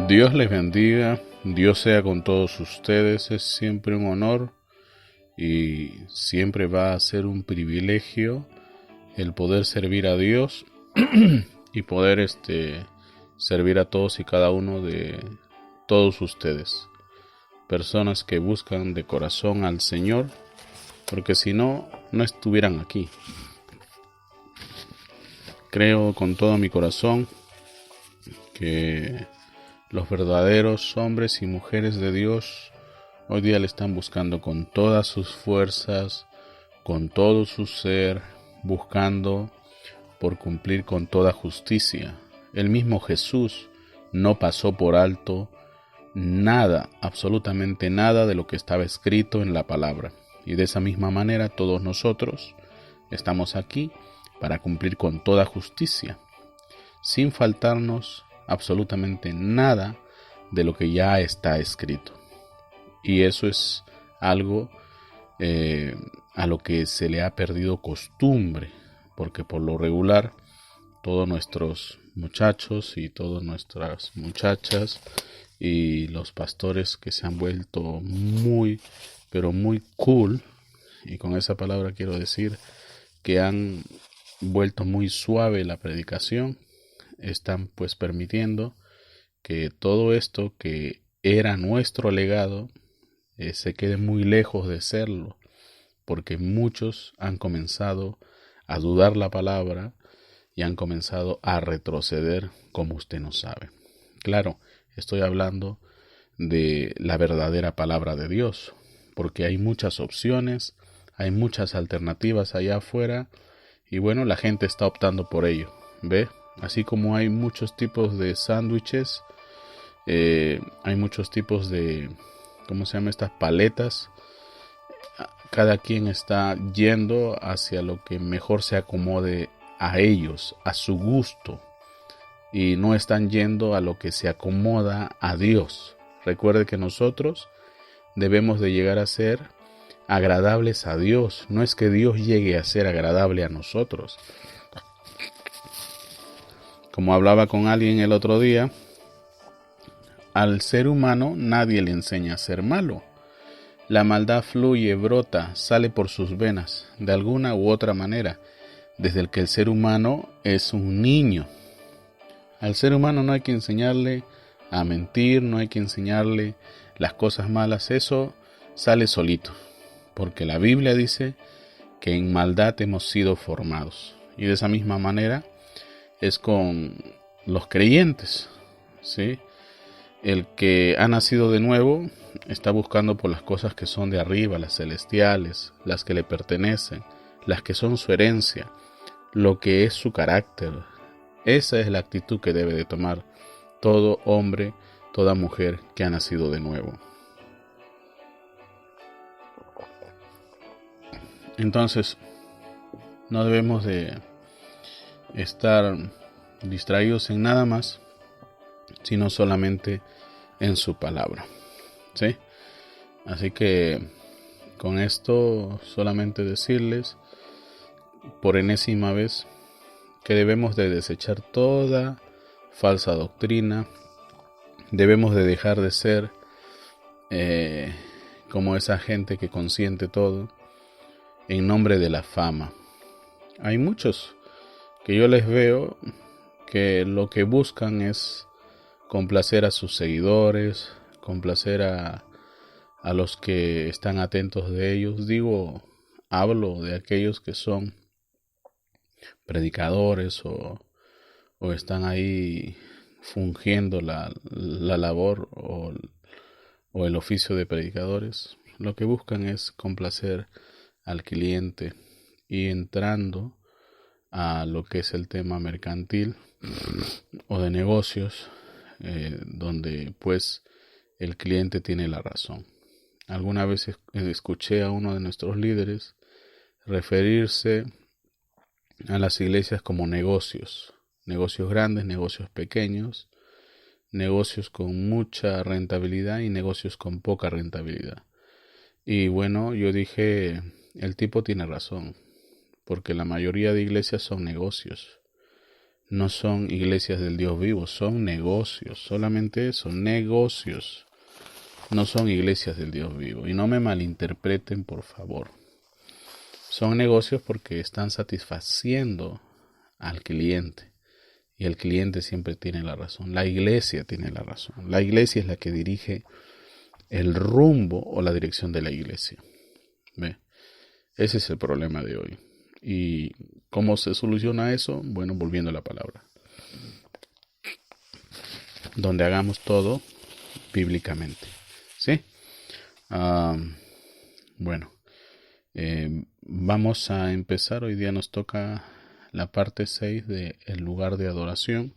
Dios les bendiga, Dios sea con todos ustedes, es siempre un honor y siempre va a ser un privilegio el poder servir a Dios y poder servir a todos y cada uno de todos ustedes, personas que buscan de corazón al Señor, porque si no, no estuvieran aquí. Creo con todo mi corazón que los verdaderos hombres y mujeres de Dios hoy día le están buscando con todas sus fuerzas, con todo su ser, buscando por cumplir con toda justicia. El mismo Jesús no pasó por alto nada, absolutamente nada de lo que estaba escrito en la palabra. Y de esa misma manera todos nosotros estamos aquí para cumplir con toda justicia, sin faltarnos absolutamente nada de lo que ya está escrito. Y eso es algo a lo que se le ha perdido costumbre, porque por lo regular todos nuestros muchachos y todas nuestras muchachas y los pastores que se han vuelto muy, pero muy cool, y con esa palabra quiero decir que han vuelto muy suave la predicación, están pues permitiendo que todo esto que era nuestro legado se quede muy lejos de serlo, porque muchos han comenzado a dudar la palabra y han comenzado a retroceder como usted no sabe. Claro, estoy hablando de la verdadera palabra de Dios, porque hay muchas opciones, hay muchas alternativas allá afuera y bueno, la gente está optando por ello, ¿ve? Así como hay muchos tipos de sándwiches, hay muchos tipos de, ¿cómo se llama? Estas paletas. Cada quien está yendo hacia lo que mejor se acomode a ellos, a su gusto, y no están yendo a lo que se acomoda a Dios. Recuerde que nosotros debemos de llegar a ser agradables a Dios. No es que Dios llegue a ser agradable a nosotros. Como hablaba con alguien el otro día, al ser humano nadie le enseña a ser malo. La maldad fluye, brota, sale por sus venas, de alguna u otra manera, desde el que el ser humano es un niño. Al ser humano no hay que enseñarle a mentir, no hay que enseñarle las cosas malas, eso sale solito, porque la Biblia dice que en maldad hemos sido formados. Y de esa misma manera es con los creyentes, ¿sí? El que ha nacido de nuevo está buscando por las cosas que son de arriba, las celestiales, las que le pertenecen, las que son su herencia, lo que es su carácter. Esa es la actitud que debe de tomar todo hombre, toda mujer que ha nacido de nuevo. Entonces, no debemos de estar distraídos en nada más, sino solamente en su palabra, ¿sí? Así que con esto solamente decirles por enésima vez que debemos de desechar toda falsa doctrina, debemos de dejar de ser como esa gente que consiente todo en nombre de la fama. Hay muchos que yo les veo que lo que buscan es complacer a sus seguidores, complacer a los que están atentos de ellos. Hablo de aquellos que son predicadores o están ahí fungiendo la labor o el oficio de predicadores. Lo que buscan es complacer al cliente y entrando a lo que es el tema mercantil o de negocios, donde pues el cliente tiene la razón. Alguna vez escuché a uno de nuestros líderes referirse a las iglesias como negocios grandes, negocios pequeños, negocios con mucha rentabilidad y negocios con poca rentabilidad. Y bueno, yo dije, el tipo tiene razón, porque la mayoría de iglesias son negocios. no son iglesias del Dios vivo, son negocios, solamente eso, negocios. No son iglesias del Dios vivo. Y no me malinterpreten, por favor. Son negocios porque están satisfaciendo al cliente. Y el cliente siempre tiene la razón. La iglesia tiene la razón. La iglesia es la que dirige el rumbo o la dirección de la iglesia. ¿Ve? Ese es el problema de hoy. ¿Y cómo se soluciona eso? Bueno, volviendo a la palabra. Donde hagamos todo bíblicamente. ¿Sí? Bueno, vamos a empezar. Hoy día nos toca la parte 6 de el lugar de adoración.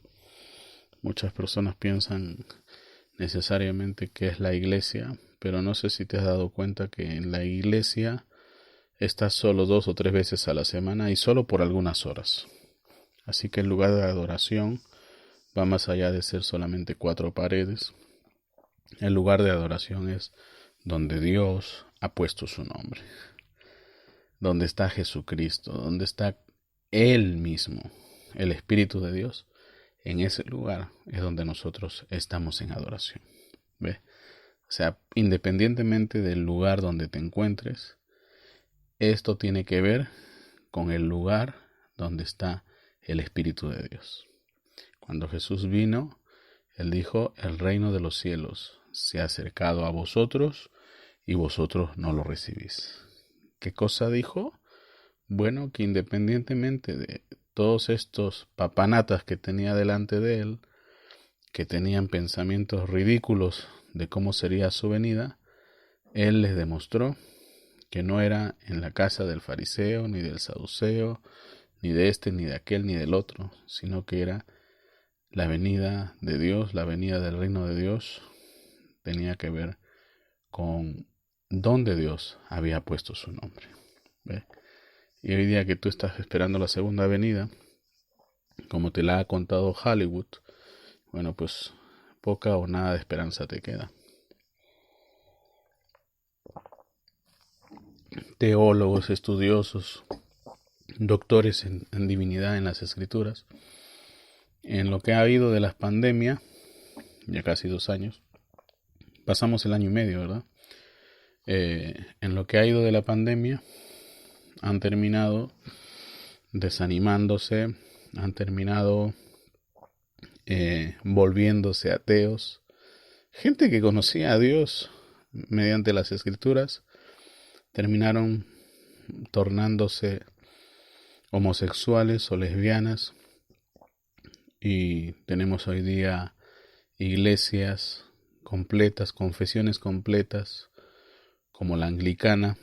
Muchas personas piensan necesariamente que es la iglesia, pero no sé si te has dado cuenta que en la iglesia estás solo 2 o 3 veces a la semana y solo por algunas horas. Así que el lugar de adoración va más allá de ser solamente 4 paredes. El lugar de adoración es donde Dios ha puesto su nombre, donde está Jesucristo, donde está Él mismo, el Espíritu de Dios. En ese lugar es donde nosotros estamos en adoración. ¿Ve? O sea, independientemente del lugar donde te encuentres, esto tiene que ver con el lugar donde está el Espíritu de Dios. Cuando Jesús vino, Él dijo, el reino de los cielos se ha acercado a vosotros y vosotros no lo recibís. ¿Qué cosa dijo? Bueno, que independientemente de todos estos papanatas que tenía delante de él, que tenían pensamientos ridículos de cómo sería su venida, él les demostró que no era en la casa del fariseo, ni del saduceo, ni de este, ni de aquel, ni del otro, sino que era la venida de Dios, la venida del reino de Dios, tenía que ver con dónde Dios había puesto su nombre. ¿Ve? Y hoy día que tú estás esperando la segunda venida, como te la ha contado Hollywood, bueno, pues poca o nada de esperanza te queda. Teólogos, estudiosos, doctores en divinidad en las escrituras, en lo que ha habido de la pandemia, ya casi 2 años, pasamos el año y medio, ¿verdad? En lo que ha ido de la pandemia, han terminado desanimándose, han terminado volviéndose ateos. Gente que conocía a Dios mediante las escrituras, terminaron tornándose homosexuales o lesbianas. Y tenemos hoy día iglesias completas, confesiones completas, como la anglicana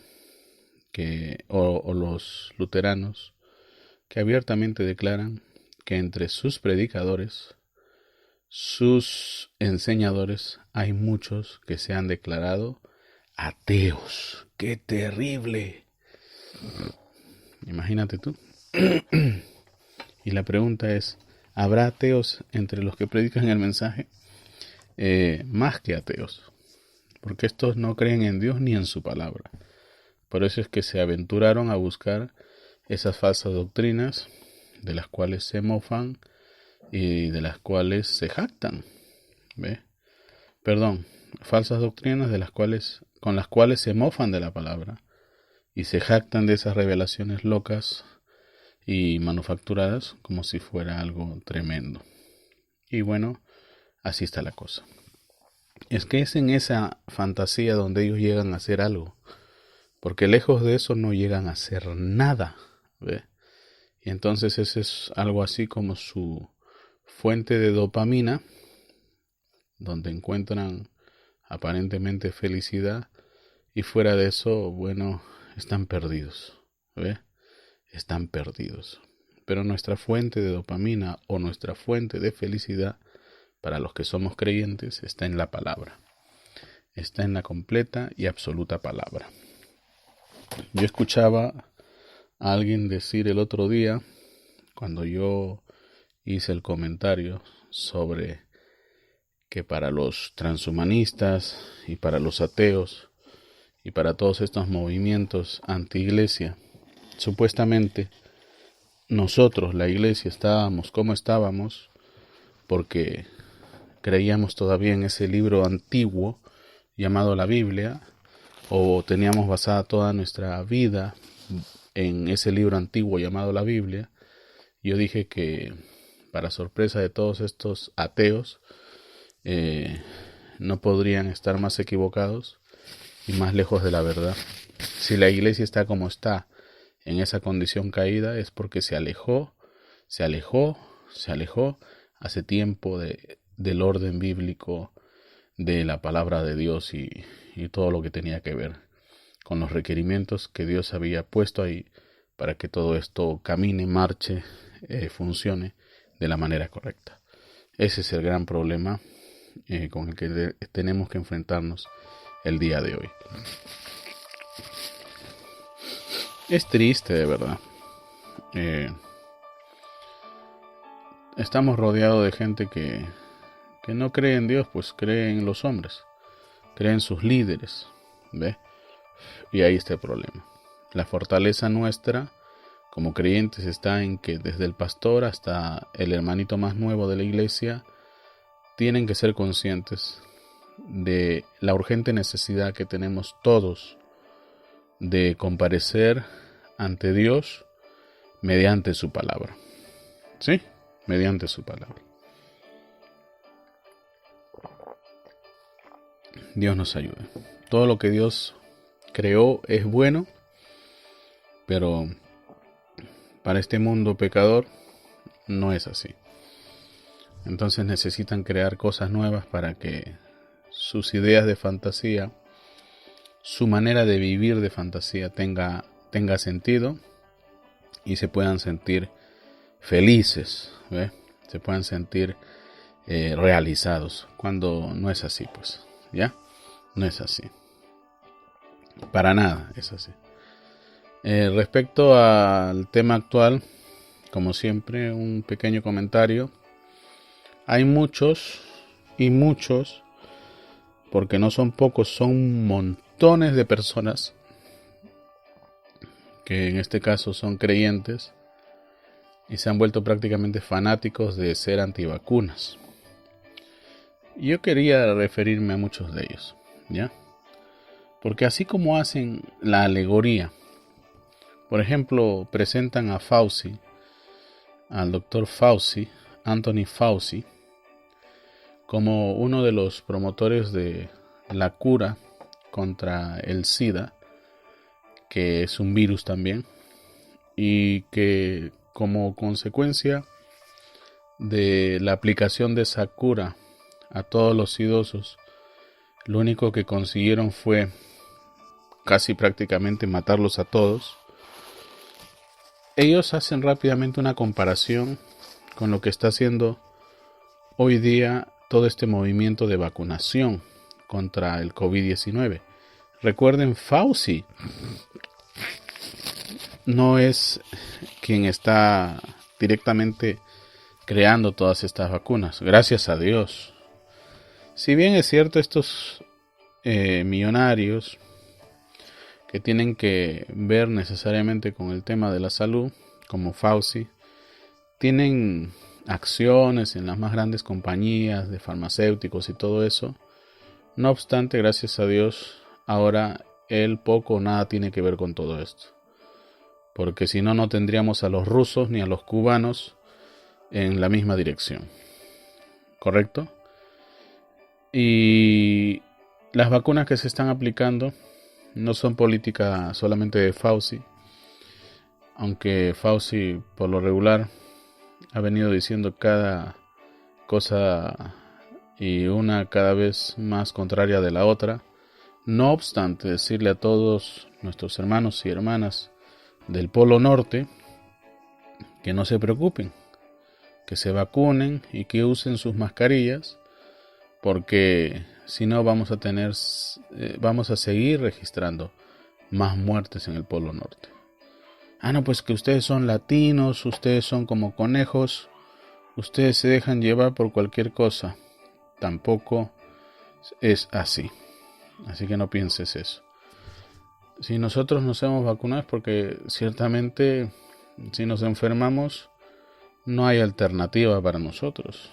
o los luteranos, que abiertamente declaran que entre sus predicadores, sus enseñadores, hay muchos que se han declarado ateos. ¡Qué terrible! Imagínate tú. Y la pregunta es, ¿habrá ateos entre los que predican el mensaje? Más que ateos, porque estos no creen en Dios ni en su palabra. Por eso es que se aventuraron a buscar esas falsas doctrinas de las cuales se mofan y de las cuales se jactan. ¿Ve? Perdón, falsas doctrinas con las cuales se mofan de la palabra y se jactan de esas revelaciones locas y manufacturadas como si fuera algo tremendo. Y bueno, así está la cosa. Es que es en esa fantasía donde ellos llegan a hacer algo, porque lejos de eso no llegan a hacer nada. ¿Ve? Y entonces ese es algo así como su fuente de dopamina, donde encuentran aparentemente felicidad, y fuera de eso, bueno, están perdidos. ¿Ve? Están perdidos. Pero nuestra fuente de dopamina o nuestra fuente de felicidad para los que somos creyentes está en la palabra. Está en la completa y absoluta palabra. Yo escuchaba a alguien decir el otro día, cuando yo hice el comentario sobre que para los transhumanistas y para los ateos y para todos estos movimientos anti-iglesia, supuestamente nosotros, la iglesia, estábamos como estábamos, porque creíamos todavía en ese libro antiguo llamado la Biblia, o teníamos basada toda nuestra vida en ese libro antiguo llamado la Biblia. Yo dije que, para sorpresa de todos estos ateos, no podrían estar más equivocados y más lejos de la verdad. Si la iglesia está como está, en esa condición caída, es porque se alejó hace tiempo del orden bíblico, de la palabra de Dios y todo lo que tenía que ver con los requerimientos que Dios había puesto ahí para que todo esto camine, marche, funcione de la manera correcta. Ese es el gran problema con el que tenemos que enfrentarnos el día de hoy. Es triste, de verdad. Estamos rodeados de gente que no cree en Dios, pues cree en los hombres, cree en sus líderes, ¿ve? Y ahí está el problema. La fortaleza nuestra como creyentes está en que desde el pastor hasta el hermanito más nuevo de la iglesia tienen que ser conscientes de la urgente necesidad que tenemos todos de comparecer ante Dios mediante su palabra. ¿Sí? Mediante su palabra. Dios nos ayude. Todo lo que Dios creó es bueno, pero para este mundo pecador no es así. Entonces necesitan crear cosas nuevas para que sus ideas de fantasía, su manera de vivir de fantasía tenga sentido y se puedan sentir felices, ¿ve? Se puedan sentir realizados, cuando no es así, pues, ¿ya? No es así. Para nada es así. Respecto al tema actual, como siempre, un pequeño comentario. Hay muchos, porque no son pocos, son montones de personas que en este caso son creyentes y se han vuelto prácticamente fanáticos de ser antivacunas. Yo quería referirme a muchos de ellos, ¿ya? Porque así como hacen la alegoría, por ejemplo, presentan a Fauci, al doctor Fauci, Anthony Fauci, como uno de los promotores de la cura contra el SIDA, que es un virus también, y que como consecuencia de la aplicación de esa cura a todos los idosos, lo único que consiguieron fue casi prácticamente matarlos a todos. Ellos hacen rápidamente una comparación con lo que está haciendo hoy día todo este movimiento de vacunación contra el COVID-19. Recuerden, Fauci no es quien está directamente creando todas estas vacunas, gracias a Dios. Si bien es cierto, estos millonarios que tienen que ver necesariamente con el tema de la salud, como Fauci, tienen acciones en las más grandes compañías de farmacéuticos y todo eso. No obstante, gracias a Dios, ahora él poco o nada tiene que ver con todo esto, porque si no, no tendríamos a los rusos ni a los cubanos en la misma dirección, ¿correcto? Y las vacunas que se están aplicando no son política solamente de Fauci, aunque Fauci por lo regular ha venido diciendo cada cosa y una cada vez más contraria de la otra. No obstante, decirle a todos nuestros hermanos y hermanas del Polo Norte que no se preocupen, que se vacunen y que usen sus mascarillas, porque si no vamos a seguir registrando más muertes en el Polo Norte. No, pues que ustedes son latinos, ustedes son como conejos, ustedes se dejan llevar por cualquier cosa. Tampoco es así. Así que no pienses eso. Si nosotros nos hemos vacunado es porque ciertamente Si nos enfermamos, no hay alternativa para nosotros.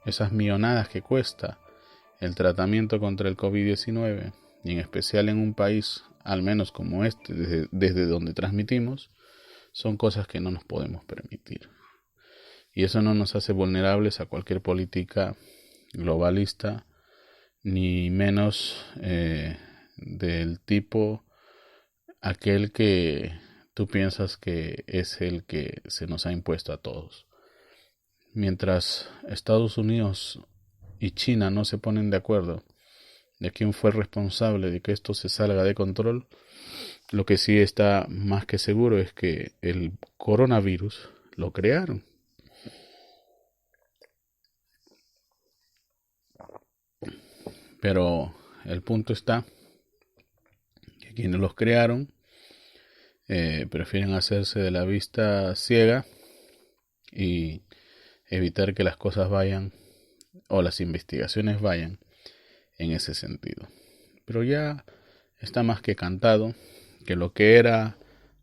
Esas millonadas que cuesta el tratamiento contra el COVID-19, y en especial en un país, al menos como este, desde donde transmitimos, son cosas que no nos podemos permitir. Y eso no nos hace vulnerables a cualquier política globalista, ni menos del tipo aquel que tú piensas que es el que se nos ha impuesto a todos. Mientras Estados Unidos y China no se ponen de acuerdo de quién fue el responsable de que esto se salga de control, lo que sí está más que seguro es que el coronavirus lo crearon. Pero el punto está que quienes los crearon prefieren hacerse de la vista ciega y evitar que las cosas vayan o las investigaciones vayan en ese sentido. Pero ya está más que cantado que lo que era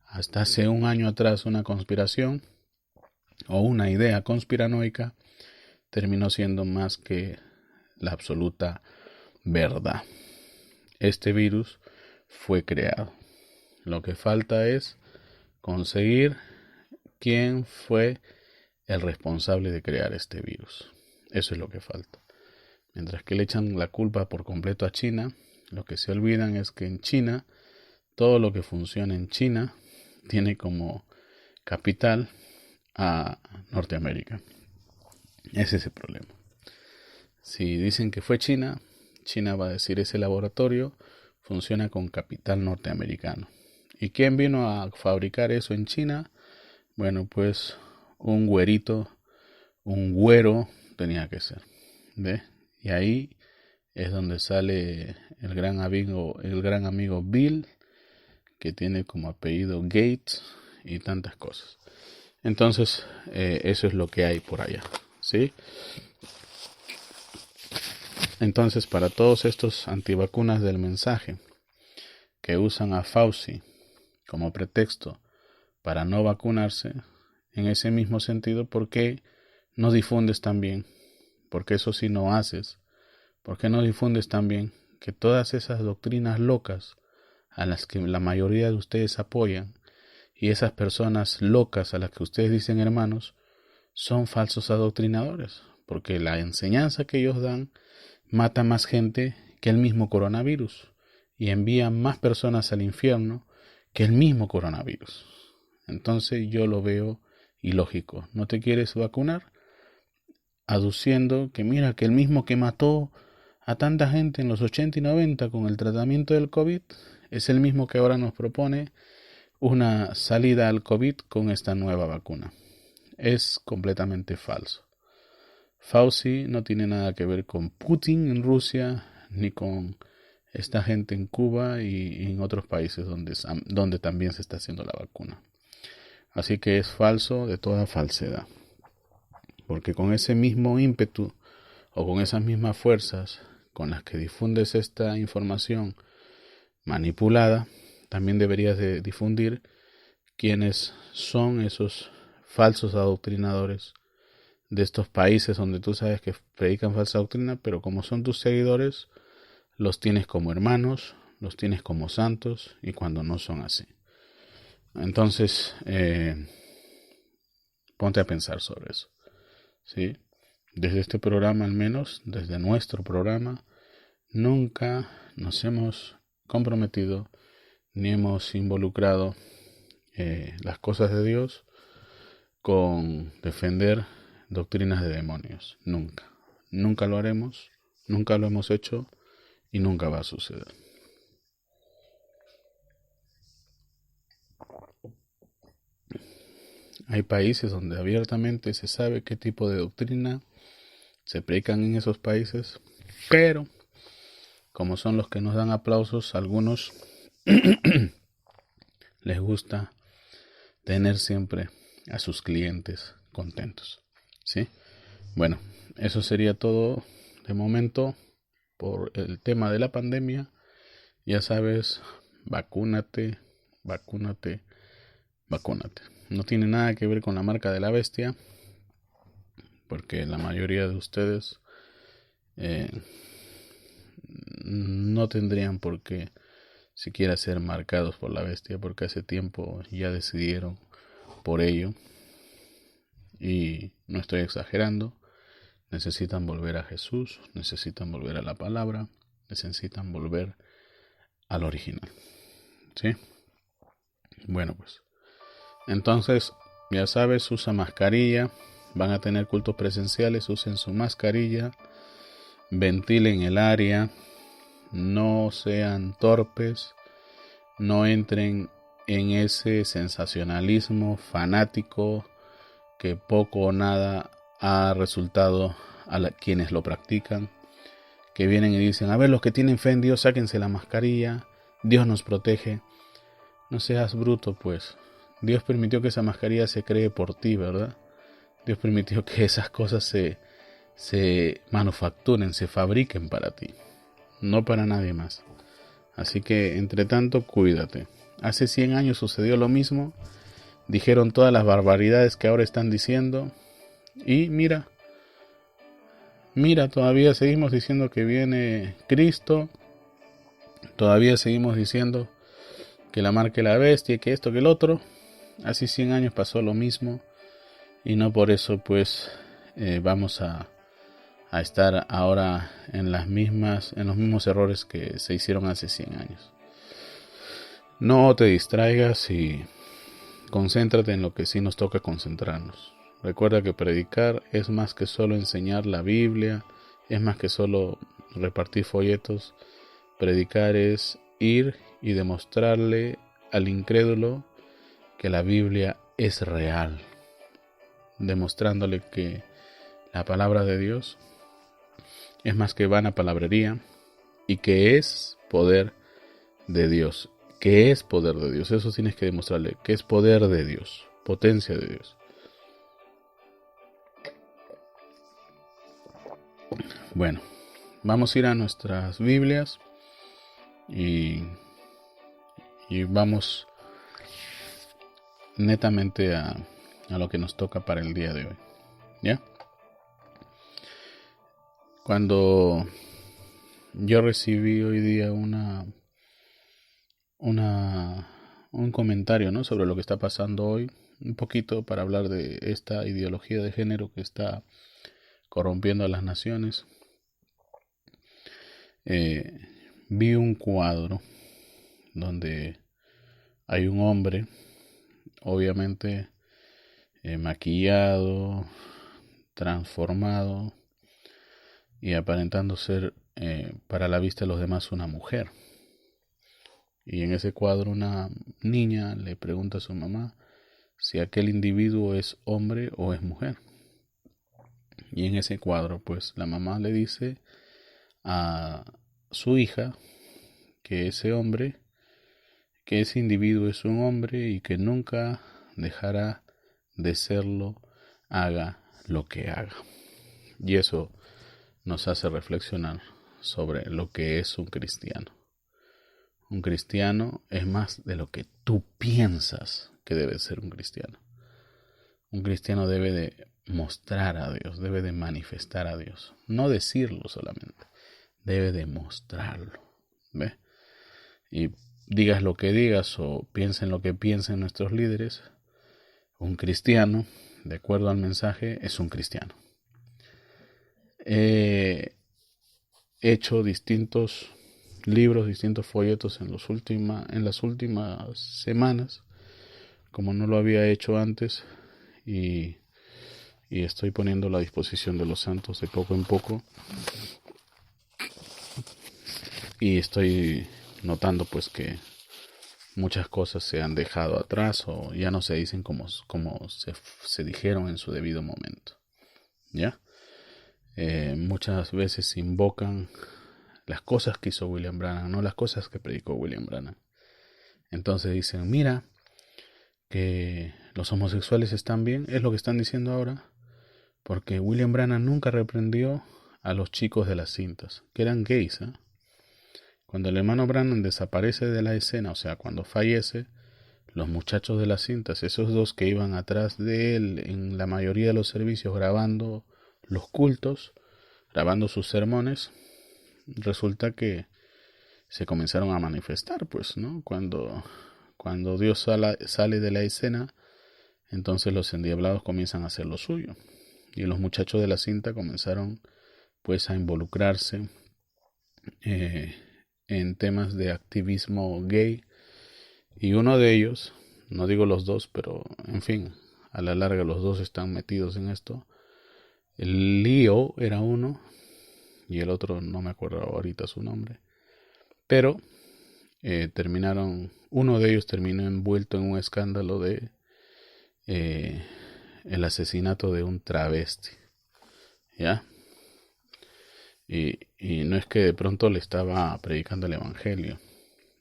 hasta hace un año atrás una conspiración o una idea conspiranoica terminó siendo más que la absoluta verdad. Este virus fue creado. Lo que falta es conseguir quién fue el responsable de crear este virus. Eso es lo que falta. Mientras que le echan la culpa por completo a China, lo que se olvidan es que en China, todo lo que funciona en China tiene como capital a Norteamérica. Ese es el problema. Si dicen que fue China, China va a decir ese laboratorio funciona con capital norteamericano. ¿Y quién vino a fabricar eso en China? Bueno, pues un güerito, un güero tenía que ser. ¿Ve? Y ahí es donde sale el gran amigo Bill, que tiene como apellido Gates y tantas cosas. Entonces, eso es lo que hay por allá, ¿sí? Entonces, para todos estos antivacunas del mensaje que usan a Fauci como pretexto para no vacunarse, en ese mismo sentido, ¿por qué no difundes también? Porque eso sí no haces. ¿Por qué no difundes también que todas esas doctrinas locas a las que la mayoría de ustedes apoyan y esas personas locas a las que ustedes dicen hermanos son falsos adoctrinadores? Porque la enseñanza que ellos dan mata más gente que el mismo coronavirus y envía más personas al infierno que el mismo coronavirus. Entonces yo lo veo ilógico. ¿No te quieres vacunar? Aduciendo que mira que el mismo que mató a tanta gente en los 80 y 90 con el tratamiento del COVID es el mismo que ahora nos propone una salida al COVID con esta nueva vacuna. Es completamente falso. Fauci no tiene nada que ver con Putin en Rusia ni con esta gente en Cuba y en otros países donde también se está haciendo la vacuna. Así que es falso de toda falsedad. Porque con ese mismo ímpetu o con esas mismas fuerzas con las que difundes esta información manipulada, también deberías de difundir quiénes son esos falsos adoctrinadores de estos países donde tú sabes que predican falsa doctrina, pero como son tus seguidores, los tienes como hermanos, los tienes como santos, y cuando no son así. Entonces, ponte a pensar sobre eso, ¿sí? Desde este programa, al menos, desde nuestro programa, nunca nos hemos comprometido ni hemos involucrado las cosas de Dios con defender doctrinas de demonios. Nunca. Nunca lo haremos, nunca lo hemos hecho y nunca va a suceder. Hay países donde abiertamente se sabe qué tipo de doctrina se predican en esos países, pero como son los que nos dan aplausos, algunos les gusta tener siempre a sus clientes contentos, ¿sí? Bueno, eso sería todo de momento por el tema de la pandemia. Ya sabes, vacúnate, vacúnate, vacúnate. no tiene nada que ver con la marca de la bestia, porque la mayoría de ustedes no tendrían por qué siquiera ser marcados por la bestia, porque hace tiempo ya decidieron por ello, y no estoy exagerando. Necesitan volver a Jesús, necesitan volver a la palabra, necesitan volver al original. ¿Sí? Bueno, pues entonces, ya sabes, usa mascarilla. Van a tener cultos presenciales, usen su mascarilla, ventilen el área, no sean torpes, no entren en ese sensacionalismo fanático que poco o nada ha resultado a quienes lo practican, que vienen y dicen, a ver, los que tienen fe en Dios, sáquense la mascarilla, Dios nos protege. No seas bruto, pues. Dios permitió que esa mascarilla se cree por ti, ¿verdad? Dios permitió que esas cosas se manufacturen, se fabriquen para ti, no para nadie más. Así que, entre tanto, cuídate. Hace 100 años sucedió lo mismo, dijeron todas las barbaridades que ahora están diciendo, y mira, todavía seguimos diciendo que viene Cristo, todavía seguimos diciendo que la marca de la bestia, que esto, que el otro. Hace 100 años pasó lo mismo, y no por eso pues vamos a estar ahora en los mismos errores que se hicieron hace 100 años. No te distraigas y concéntrate en lo que sí nos toca concentrarnos. Recuerda que predicar es más que solo enseñar la Biblia, es más que solo repartir folletos. Predicar es ir y demostrarle al incrédulo que la Biblia es real, demostrándole que la palabra de Dios es más que vana palabrería y que es poder de Dios, Eso tienes que demostrarle, que es poder de Dios, potencia de Dios. Bueno, vamos a ir a nuestras Biblias y vamos netamente a lo que nos toca para el día de hoy. ¿Ya? Cuando yo recibí hoy día un comentario, ¿no?, sobre lo que está pasando hoy, un poquito para hablar de esta ideología de género que está corrompiendo a las naciones, vi un cuadro donde hay un hombre, obviamente maquillado, transformado y aparentando ser para la vista de los demás una mujer. Y en ese cuadro una niña le pregunta a su mamá si aquel individuo es hombre o es mujer. Y en ese cuadro pues la mamá le dice a su hija que ese individuo es un hombre y que nunca dejará de serlo, haga lo que haga. Y eso nos hace reflexionar sobre lo que es un cristiano. Un cristiano es más de lo que tú piensas que debe ser un cristiano. Un cristiano debe de mostrar a Dios, debe de manifestar a Dios, no decirlo solamente, debe de mostrarlo. ¿Ve? Y digas lo que digas o piensen lo que piensen nuestros líderes, un cristiano, de acuerdo al mensaje, es un cristiano. He hecho distintos libros, distintos folletos en las últimas semanas, como no lo había hecho antes, y estoy poniéndolo a disposición de los santos de poco en poco, y estoy notando pues que muchas cosas se han dejado atrás o ya no se dicen como se dijeron en su debido momento. ¿Ya? Muchas veces se invocan las cosas que hizo William Branham, no las cosas que predicó William Branham. Entonces dicen, mira, que los homosexuales están bien, es lo que están diciendo ahora, porque William Branham nunca reprendió a los chicos de las cintas, que eran gays, ¿eh? Cuando el hermano Branham desaparece de la escena, o sea, cuando fallece, los muchachos de las cintas, esos dos que iban atrás de él en la mayoría de los servicios grabando los cultos, grabando sus sermones, resulta que se comenzaron a manifestar, pues, ¿no? Cuando Dios sale de la escena, entonces los endiablados comienzan a hacer lo suyo. Y los muchachos de la cinta comenzaron, pues, a involucrarse en temas de activismo gay. Y uno de ellos, no digo los dos, pero en fin, a la larga los dos están metidos en esto. El Leo era uno y el otro no me acuerdo ahorita su nombre. Pero uno de ellos terminó envuelto en un escándalo de el asesinato de un travesti, ¿ya? Y no es que de pronto le estaba predicando el evangelio,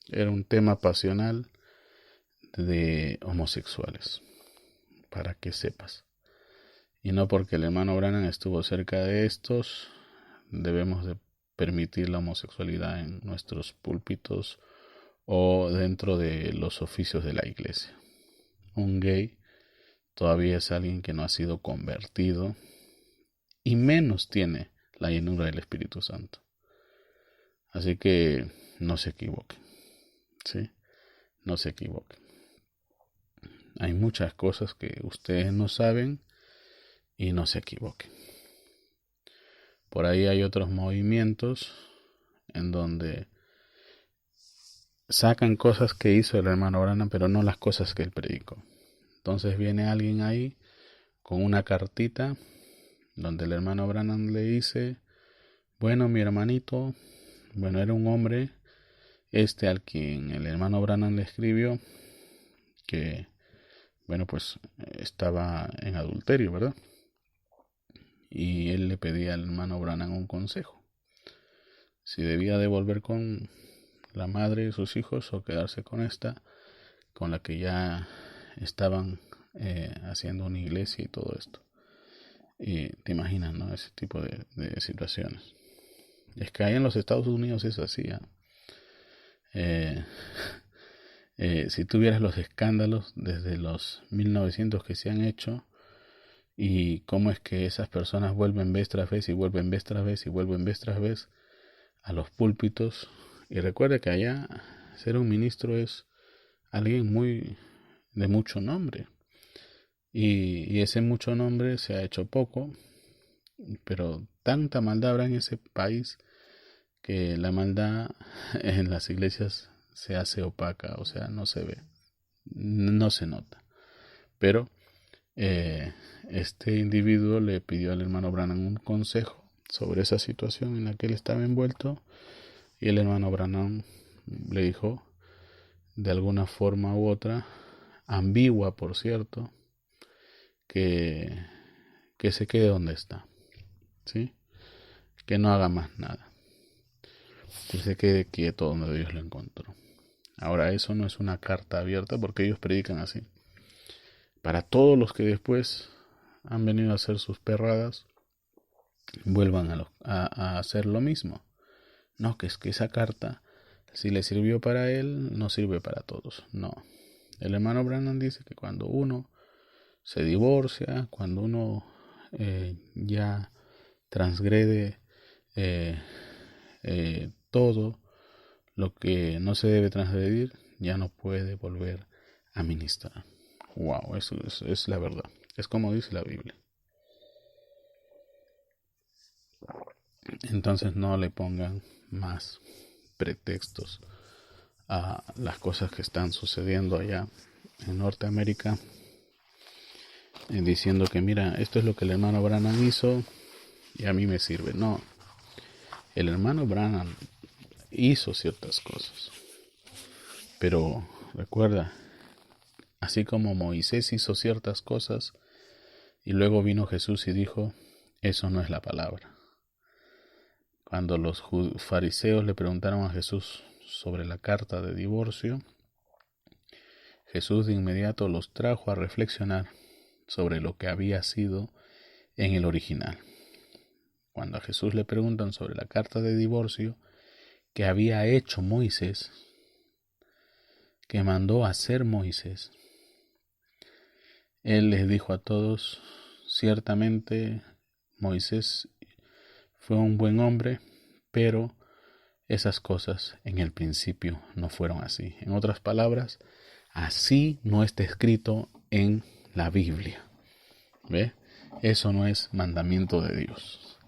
era un tema pasional de homosexuales, para que sepas. Y no porque el hermano Branham estuvo cerca de estos, debemos de permitir la homosexualidad en nuestros púlpitos o dentro de los oficios de la iglesia. Un gay todavía es alguien que no ha sido convertido y menos tiene la llenura del Espíritu Santo. Así que no se equivoquen, ¿sí? No se equivoquen. Hay muchas cosas que ustedes no saben y no se equivoquen. Por ahí hay otros movimientos en donde sacan cosas que hizo el hermano Branham, pero no las cosas que él predicó. Entonces viene alguien ahí con una cartita donde el hermano Branham le dice: bueno, mi hermanito, bueno, era un hombre al quien el hermano Branham le escribió que, bueno, pues estaba en adulterio, ¿verdad? Y él le pedía al hermano Branham un consejo: si debía de volver con la madre de sus hijos o quedarse con esta, con la que ya estaban haciendo una iglesia y todo esto. Y te imaginas, ¿no? Ese tipo de situaciones. Es que ahí en los Estados Unidos es así, si tuvieras los escándalos desde los 1900 que se han hecho, y cómo es que esas personas vuelven vez tras vez y vuelven vez tras vez y vuelven vez tras vez a los púlpitos. Y recuerda que allá ser un ministro es alguien de mucho nombre, y ese mucho nombre se ha hecho poco, pero tanta maldad habrá en ese país que la maldad en las iglesias se hace opaca, o sea, no se ve, no se nota. Pero este individuo le pidió al hermano Branham un consejo sobre esa situación en la que él estaba envuelto, y el hermano Branham le dijo, de alguna forma u otra, ambigua por cierto, que se quede donde está, ¿sí? Que no haga más nada, que se quede quieto donde Dios lo encontró. Ahora, eso no es una carta abierta, porque ellos predican así. Para todos los que después han venido a hacer sus perradas, vuelvan a hacer lo mismo. No, que es que esa carta, si le sirvió para él, no sirve para todos. No. El hermano Branham dice que cuando uno se divorcia, cuando uno ya transgrede todo lo que no se debe transgredir, ya no puede volver a ministrar. Wow, eso es la verdad. Es como dice la Biblia. Entonces no le pongan más pretextos a las cosas que están sucediendo allá en Norteamérica, diciendo que mira, esto es lo que el hermano Branham hizo y a mí me sirve. No, el hermano Branham hizo ciertas cosas, pero recuerda, así como Moisés hizo ciertas cosas y luego vino Jesús y dijo, eso no es la palabra. Cuando los fariseos le preguntaron a Jesús sobre la carta de divorcio, Jesús de inmediato los trajo a reflexionar sobre lo que había sido en el original. Cuando a Jesús le preguntan sobre la carta de divorcio que había hecho Moisés, que mandó hacer Moisés. Él les dijo a todos, ciertamente Moisés fue un buen hombre, pero esas cosas en el principio no fueron así. En otras palabras, así no está escrito en la Biblia. ¿Ve? Eso no es mandamiento de Dios.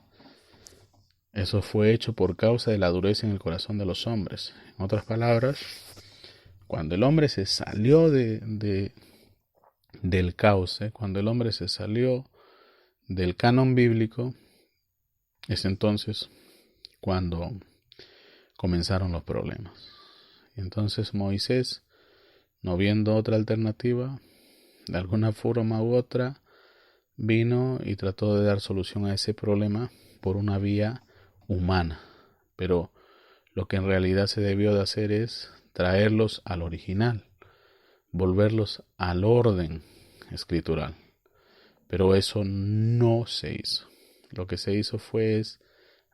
Eso fue hecho por causa de la dureza en el corazón de los hombres. En otras palabras, cuando el hombre se salió del cauce, cuando el hombre se salió del canon bíblico, es entonces cuando comenzaron los problemas. Y entonces Moisés, no viendo otra alternativa, de alguna forma u otra, vino y trató de dar solución a ese problema por una vía humana. Pero lo que en realidad se debió de hacer es traerlos al original, volverlos al orden escritural. Pero eso no se hizo. Lo que se hizo fue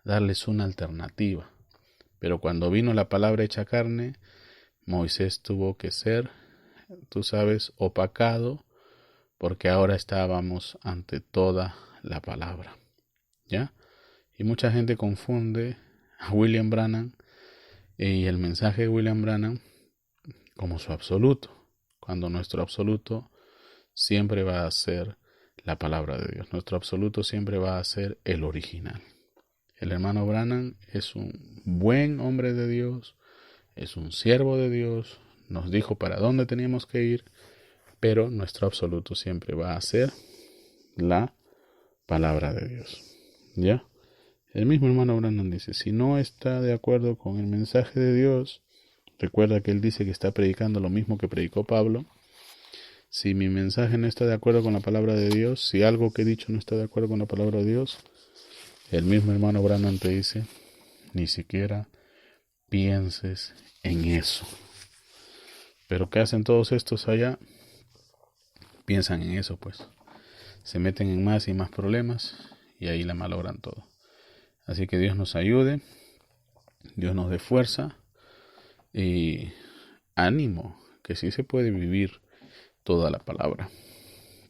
darles una alternativa. Pero cuando vino la palabra hecha carne, Moisés tuvo que ser, tú sabes, opacado, porque ahora estábamos ante toda la palabra. ¿Ya? Y mucha gente confunde a William Branham y el mensaje de William Branham como su absoluto, cuando nuestro absoluto siempre va a ser la palabra de Dios. Nuestro absoluto siempre va a ser el original. El hermano Branham es un buen hombre de Dios, es un siervo de Dios, nos dijo para dónde teníamos que ir, pero nuestro absoluto siempre va a ser la palabra de Dios. ¿Ya? El mismo hermano Branham dice, si no está de acuerdo con el mensaje de Dios, recuerda que él dice que está predicando lo mismo que predicó Pablo. Si mi mensaje no está de acuerdo con la palabra de Dios, si algo que he dicho no está de acuerdo con la palabra de Dios, el mismo hermano Branham te dice, ni siquiera pienses en eso. Pero ¿qué hacen todos estos allá? Piensan en eso, pues. Se meten en más y más problemas y ahí la malogran todo. Así que Dios nos ayude, Dios nos dé fuerza y ánimo, que sí se puede vivir toda la palabra.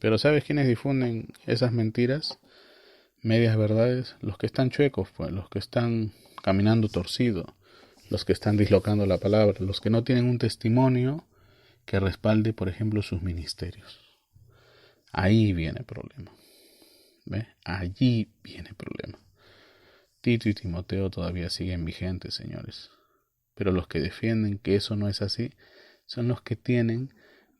Pero ¿sabes quiénes difunden esas mentiras? Medias verdades, los que están chuecos, pues, los que están caminando torcido, los que están dislocando la palabra, los que no tienen un testimonio que respalde, por ejemplo, sus ministerios. Ahí viene el problema. ¿Ve? Allí viene el problema. Tito y Timoteo todavía siguen vigentes, señores. Pero los que defienden que eso no es así son los que tienen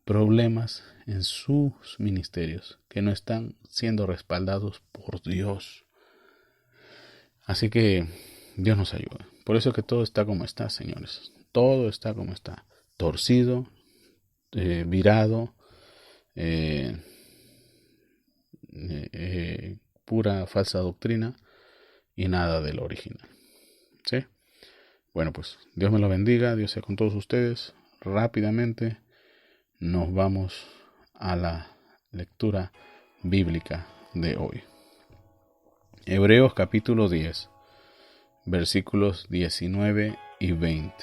problemas en sus ministerios, que no están siendo respaldados por Dios. Así que Dios nos ayude. Por eso que todo está como está, señores. Todo está como está. Torcido, virado, pura falsa doctrina y nada de lo original. ¿Sí? Bueno, pues Dios me lo bendiga, Dios sea con todos ustedes. Rápidamente nos vamos a la lectura bíblica de hoy. Hebreos capítulo 10, versículos 19 y 20.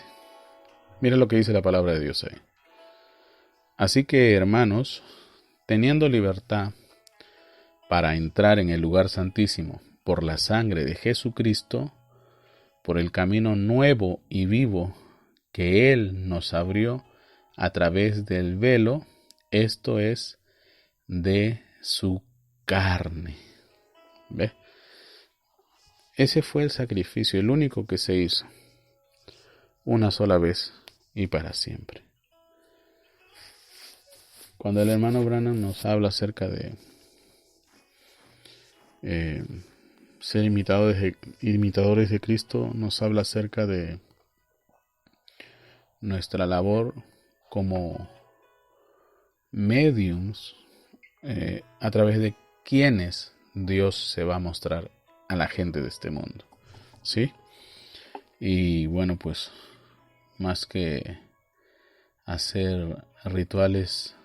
Mira lo que dice la palabra de Dios ahí. Así que, hermanos, teniendo libertad para entrar en el lugar santísimo por la sangre de Jesucristo, por el camino nuevo y vivo que Él nos abrió a través del velo, esto es, de su carne. ¿Ve? Ese fue el sacrificio, el único que se hizo, una sola vez y para siempre. Cuando el hermano Branham nos habla acerca de ser imitadores de Cristo, nos habla acerca de nuestra labor como mediums, a través de quienes Dios se va a mostrar a la gente de este mundo, ¿sí? Y bueno, pues más que hacer rituales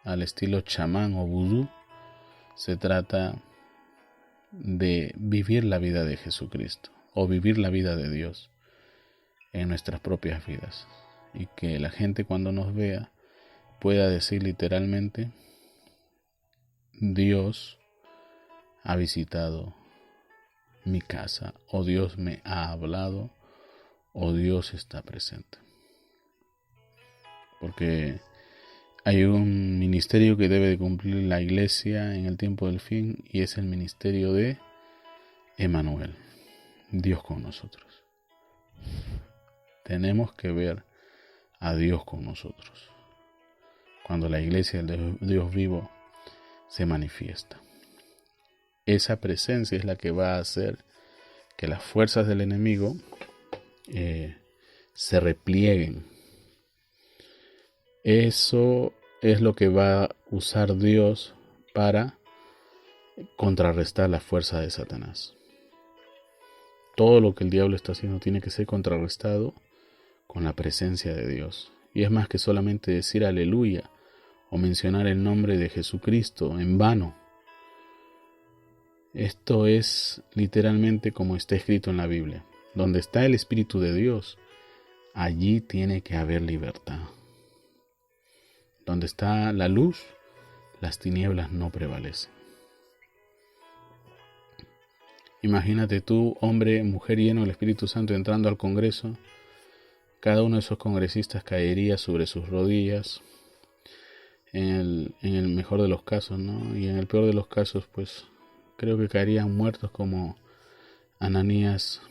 al estilo chamán o vudú, se trata de vivir la vida de Jesucristo o vivir la vida de Dios en nuestras propias vidas. y que la gente cuando nos vea pueda decir literalmente: Dios ha visitado mi casa, o Dios me ha hablado, o Dios está presente. Porque hay un ministerio que debe de cumplir la iglesia en el tiempo del fin, y es el ministerio de Emmanuel, Dios con nosotros. Tenemos que ver a Dios con nosotros cuando la iglesia de Dios vivo se manifiesta. Esa presencia es la que va a hacer que las fuerzas del enemigo se replieguen. Eso es lo que va a usar Dios para contrarrestar la fuerza de Satanás. Todo lo que el diablo está haciendo tiene que ser contrarrestado con la presencia de Dios. Y es más que solamente decir aleluya o mencionar el nombre de Jesucristo en vano. Esto es literalmente como está escrito en la Biblia. Donde está el Espíritu de Dios, allí tiene que haber libertad. Donde está la luz, las tinieblas no prevalecen. Imagínate tú, hombre, mujer lleno del Espíritu Santo, entrando al Congreso. Cada uno de esos congresistas caería sobre sus rodillas, en el mejor de los casos, ¿no? Y en el peor de los casos, pues creo que caerían muertos como Ananías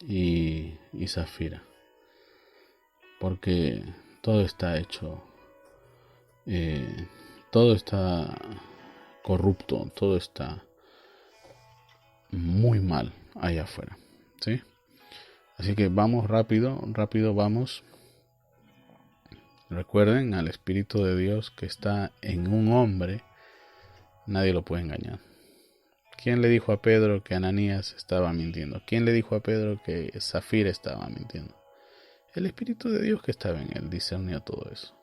y Zafira, porque todo está hecho, todo está corrupto, todo está muy mal allá afuera, ¿sí? Así que vamos rápido vamos. Recuerden al Espíritu de Dios que está en un hombre, nadie lo puede engañar. ¿Quién le dijo a Pedro que Ananías estaba mintiendo? ¿Quién le dijo a Pedro que Zafira estaba mintiendo? El Espíritu de Dios que estaba en él discernió todo eso.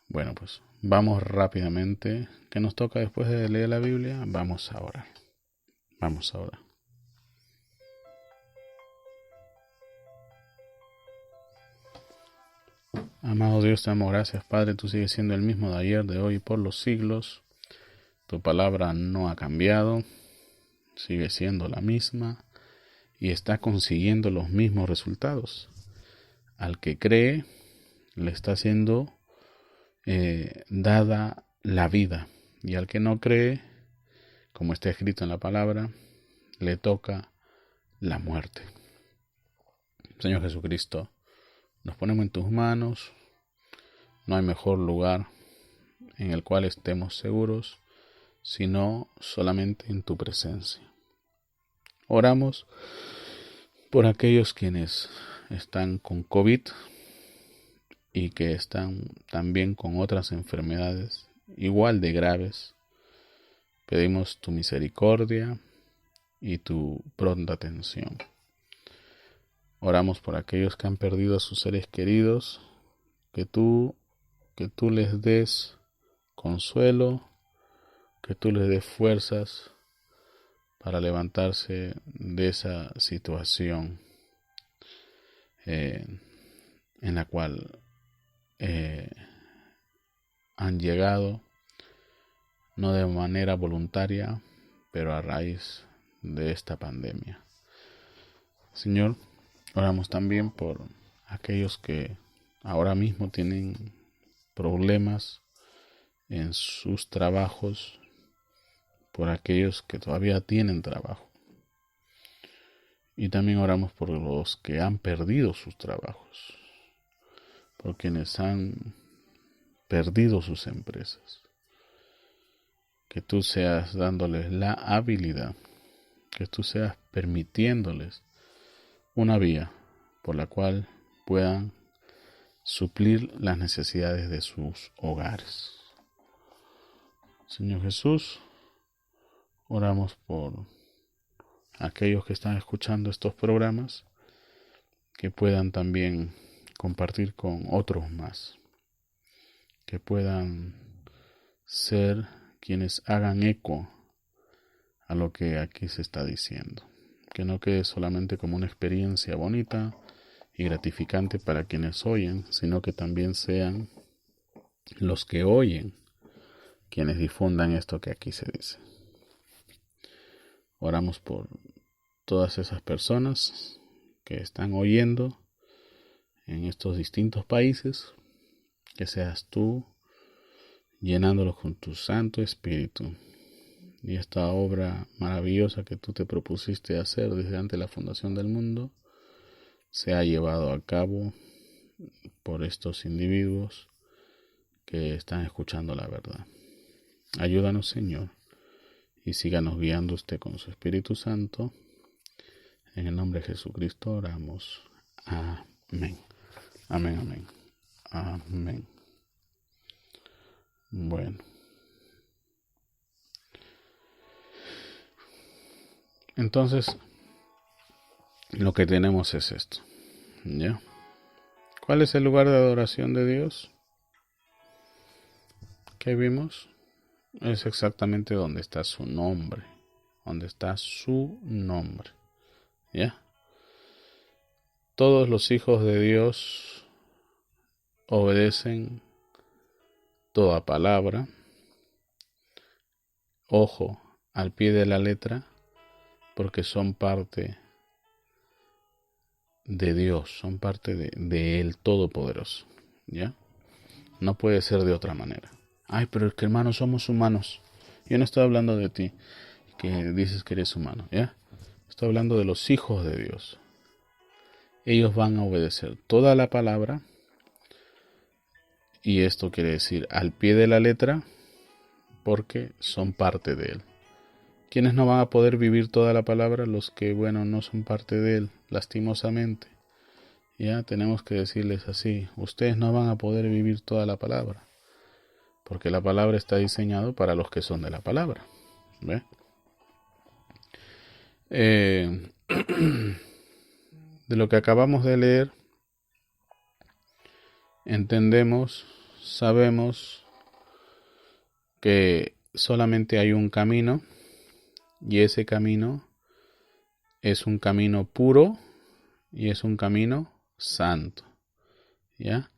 Bueno, pues vamos rápidamente. ¿Qué nos toca después de leer la Biblia? Vamos a orar. Vamos a orar. Amado Dios, te damos gracias, Padre. Tú sigues siendo el mismo de ayer, de hoy y por los siglos. Tu palabra no ha cambiado. Sigue siendo la misma y está consiguiendo los mismos resultados. Al que cree, le está siendo dada la vida. Y al que no cree, como está escrito en la palabra, le toca la muerte. Señor Jesucristo, nos ponemos en tus manos. No hay mejor lugar en el cual estemos seguros, sino solamente en tu presencia. Oramos por aquellos quienes están con COVID y que están también con otras enfermedades igual de graves. Pedimos tu misericordia y tu pronta atención. Oramos por aquellos que han perdido a sus seres queridos, que tú les des consuelo, que tú les des fuerzas para levantarse de esa situación en la cual han llegado, no de manera voluntaria, pero a raíz de esta pandemia. Señor, oramos también por aquellos que ahora mismo tienen problemas en sus trabajos, por aquellos que todavía tienen trabajo. Y también oramos por los que han perdido sus trabajos, por quienes han perdido sus empresas. Que tú seas dándoles la habilidad, que tú seas permitiéndoles una vía por la cual puedan suplir las necesidades de sus hogares. Señor Jesús, oramos por aquellos que están escuchando estos programas, que puedan también compartir con otros más, que puedan ser quienes hagan eco a lo que aquí se está diciendo, que no quede solamente como una experiencia bonita y gratificante para quienes oyen, sino que también sean los que oyen quienes difundan esto que aquí se dice. Oramos por todas esas personas que están oyendo en estos distintos países, que seas tú llenándolos con tu Santo Espíritu. Y esta obra maravillosa que tú te propusiste hacer desde antes de la fundación del mundo se ha llevado a cabo por estos individuos que están escuchando la verdad. Ayúdanos, Señor, y síganos guiando usted con su Espíritu Santo. En el nombre de Jesucristo oramos. Amén. Amén, amén. Amén. Bueno. Entonces, lo que tenemos es esto. ¿Ya? ¿Cuál es el lugar de adoración de Dios? ¿Qué vimos? Es exactamente donde está su nombre. Donde está su nombre. ¿Ya? Todos los hijos de Dios obedecen toda palabra. Ojo, al pie de la letra, porque son parte de Dios, son parte de Él Todopoderoso. ¿Ya? No puede ser de otra manera. Ay, pero es que hermanos, somos humanos. Yo no estoy hablando de ti, que dices que eres humano, ¿ya? Estoy hablando de los hijos de Dios. Ellos van a obedecer toda la palabra, y esto quiere decir al pie de la letra, porque son parte de Él. ¿Quiénes no van a poder vivir toda la palabra? Los que, no son parte de Él, lastimosamente. Ya tenemos que decirles así: ustedes no van a poder vivir toda la palabra, porque la palabra está diseñada para los que son de la palabra. ¿Ve? De lo que acabamos de leer, entendemos, sabemos que solamente hay un camino, y ese camino es un camino puro y es un camino santo. ¿Ya?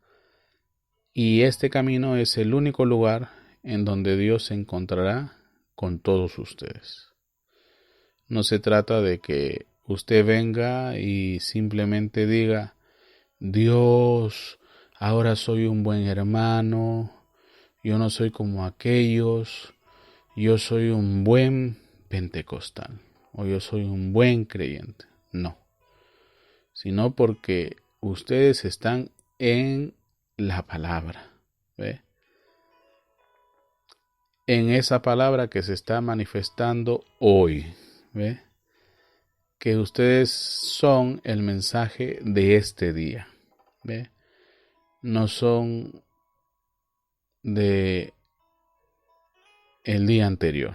Y este camino es el único lugar en donde Dios se encontrará con todos ustedes. No se trata de que usted venga y simplemente diga: Dios, ahora soy un buen hermano, yo no soy como aquellos, yo soy un buen pentecostal, o yo soy un buen creyente. No, sino porque ustedes están en la palabra, ¿ve? En esa palabra que se está manifestando hoy, ¿ve? Que ustedes son el mensaje de este día, ¿ve? No son de el día anterior.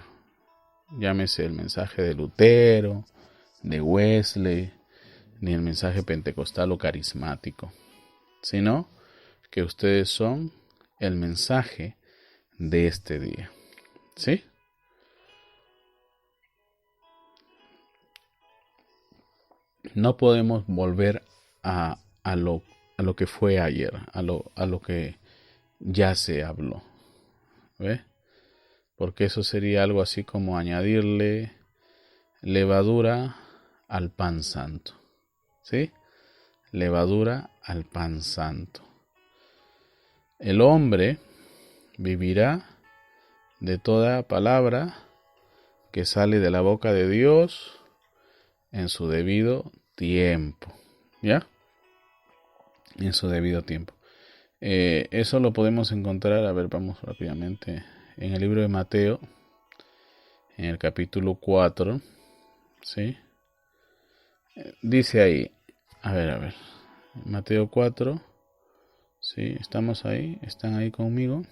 Llámese el mensaje de Lutero, de Wesley, ni el mensaje pentecostal o carismático, sino que ustedes son el mensaje de este día. ¿Sí? No podemos volver a lo que fue ayer, a lo que ya se habló. ¿Ve? Porque eso sería algo así como añadirle levadura al pan santo. ¿Sí? Levadura al pan santo. El hombre vivirá de toda palabra que sale de la boca de Dios en su debido tiempo. ¿Ya? En su debido tiempo. Eso lo podemos encontrar, vamos rápidamente, en el libro de Mateo, en el capítulo 4, ¿sí? Dice ahí, a ver, Mateo 4, ¿sí? ¿Estamos ahí? ¿Están ahí conmigo?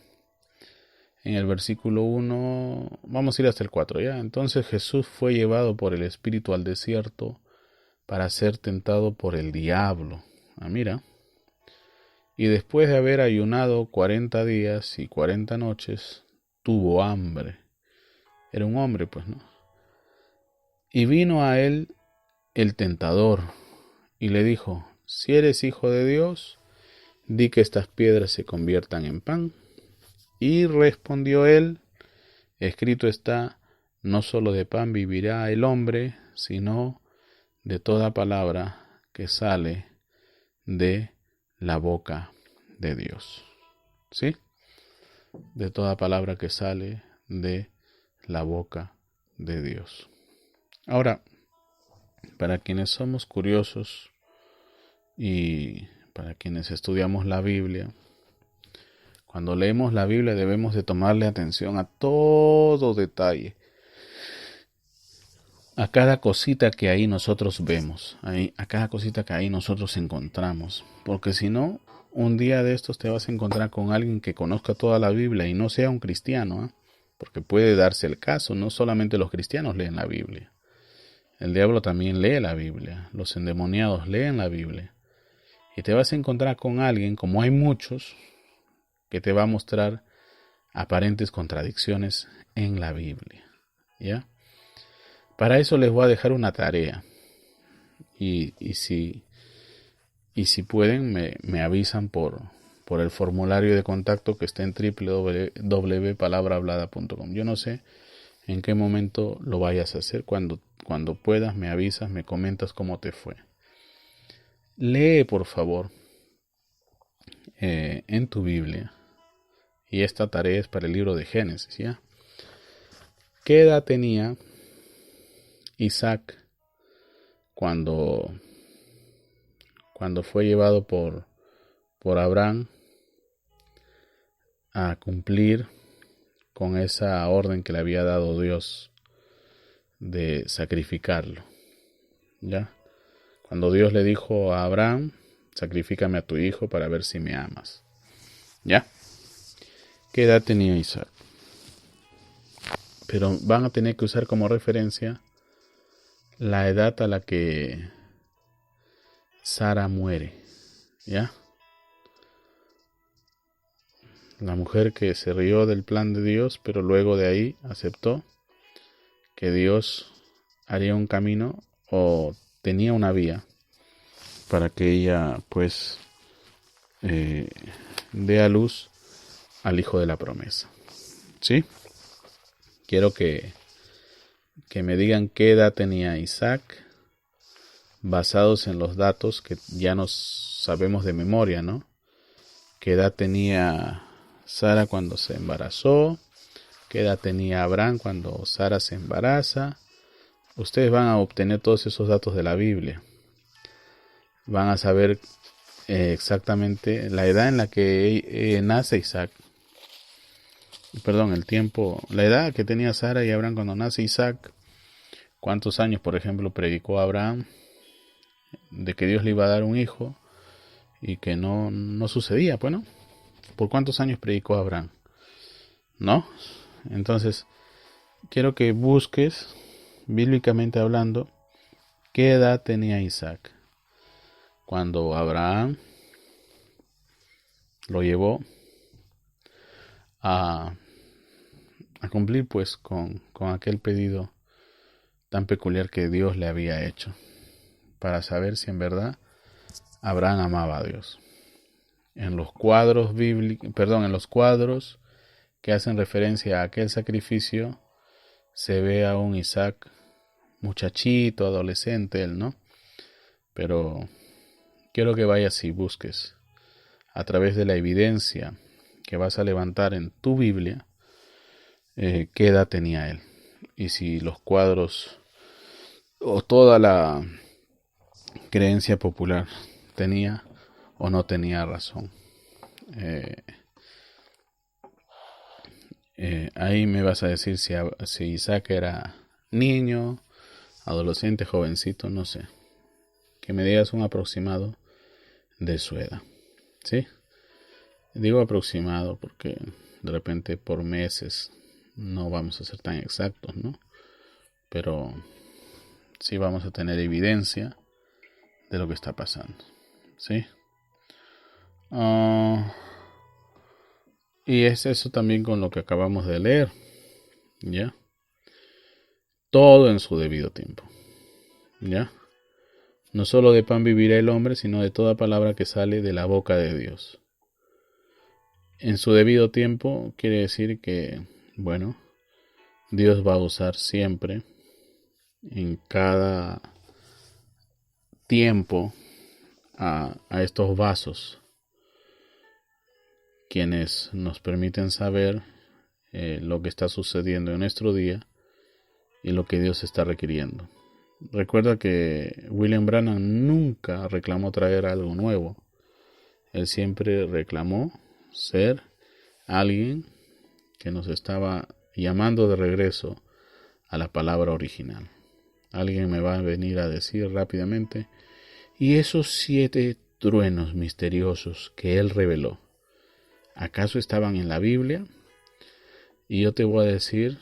En el versículo 1, vamos a ir hasta el 4, ¿ya? Entonces Jesús fue llevado por el Espíritu al desierto para ser tentado por el diablo. Mira. Y después de haber ayunado 40 días y 40 noches, tuvo hambre. Era un hombre, pues, ¿no? Y vino a él el tentador y le dijo: si eres hijo de Dios, di que estas piedras se conviertan en pan. Y respondió él: escrito está, no solo de pan vivirá el hombre, sino de toda palabra que sale de la boca de Dios. ¿Sí? De toda palabra que sale de la boca de Dios. Ahora, para quienes somos curiosos y para quienes estudiamos la Biblia, cuando leemos la Biblia debemos de tomarle atención a todo detalle, a cada cosita que ahí nosotros vemos, a cada cosita que ahí nosotros encontramos, porque si no, un día de estos te vas a encontrar con alguien que conozca toda la Biblia y no sea un cristiano, porque puede darse el caso, no solamente los cristianos leen la Biblia, el diablo también lee la Biblia, los endemoniados leen la Biblia, y te vas a encontrar con alguien, como hay muchos, que te va a mostrar aparentes contradicciones en la Biblia, ¿ya? Para eso les voy a dejar una tarea y si pueden me avisan por el formulario de contacto que está en www.palabrahablada.com. Yo no sé en qué momento lo vayas a hacer, cuando puedas me avisas, me comentas cómo te fue. Lee por favor en tu Biblia, y esta tarea es para el libro de Génesis, ¿ya? ¿Qué edad tenía Isaac cuando fue llevado por Abraham a cumplir con esa orden que le había dado Dios de sacrificarlo? ¿Ya? Cuando Dios le dijo a Abraham: sacrifícame a tu hijo para ver si me amas. ¿Ya? ¿Qué edad tenía Isaac? Pero van a tener que usar como referencia la edad a la que Sara muere, ¿ya? La mujer que se rió del plan de Dios, pero luego de ahí aceptó que Dios haría un camino o tenía una vía para que ella pues dé a luz al hijo de la promesa. ¿Sí? Quiero que me digan qué edad tenía Isaac, basados en los datos que ya nos sabemos de memoria, ¿no? ¿Qué edad tenía Sara cuando se embarazó? ¿Qué edad tenía Abraham cuando Sara se embaraza? Ustedes van a obtener todos esos datos de la Biblia. Van a saber exactamente la edad en la que nace Isaac. Perdón, la edad que tenía Sara y Abraham cuando nace Isaac. ¿Cuántos años, por ejemplo, predicó Abraham de que Dios le iba a dar un hijo y que no sucedía? Pues no. ¿Por cuántos años predicó Abraham? ¿No? Entonces, quiero que busques, bíblicamente hablando, qué edad tenía Isaac cuando Abraham lo llevó a cumplir pues con aquel pedido tan peculiar que Dios le había hecho, para saber si en verdad Abraham amaba a Dios. En los cuadros en los cuadros que hacen referencia a aquel sacrificio, se ve a un Isaac muchachito, adolescente, él, ¿no? Pero quiero que vayas y busques a través de la evidencia que vas a levantar en tu Biblia, qué edad tenía él, y si los cuadros o toda la creencia popular tenía o no tenía razón. Ahí me vas a decir si Isaac era niño, adolescente, jovencito, no sé. Que me digas un aproximado de su edad, ¿sí? Digo aproximado porque de repente por meses no vamos a ser tan exactos, ¿no? Pero sí vamos a tener evidencia de lo que está pasando, ¿sí? Y es eso también con lo que acabamos de leer, ¿ya? Todo en su debido tiempo, ¿ya? No solo de pan vivirá el hombre, sino de toda palabra que sale de la boca de Dios. En su debido tiempo quiere decir que, bueno, Dios va a usar siempre, en cada tiempo, a estos vasos, quienes nos permiten saber lo que está sucediendo en nuestro día y lo que Dios está requiriendo. Recuerda que William Branham nunca reclamó traer algo nuevo. Él siempre reclamó ser alguien que nos estaba llamando de regreso a la palabra original. Alguien me va a venir a decir rápidamente, ¿y esos 7 truenos misteriosos que él reveló, acaso estaban en la Biblia? Y yo te voy a decir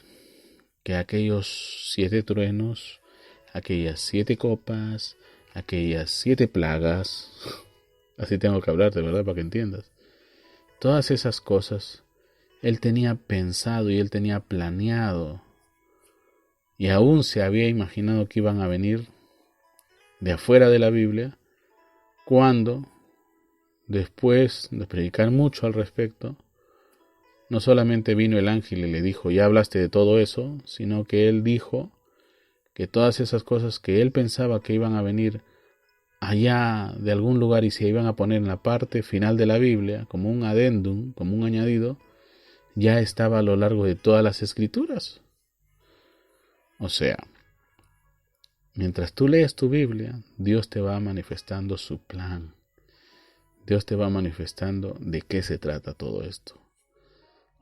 que aquellos 7 truenos, aquellas 7 copas, aquellas 7 plagas, así tengo que hablarte, ¿verdad? Para que entiendas. Todas esas cosas, él tenía pensado y él tenía planeado, y aún se había imaginado que iban a venir de afuera de la Biblia, cuando, después de predicar mucho al respecto, no solamente vino el ángel y le dijo, ya hablaste de todo eso, sino que él dijo que todas esas cosas que él pensaba que iban a venir allá de algún lugar y se iban a poner en la parte final de la Biblia, como un adendum, como un añadido, ya estaba a lo largo de todas las escrituras. O sea, mientras tú lees tu Biblia, Dios te va manifestando su plan. Dios te va manifestando de qué se trata todo esto.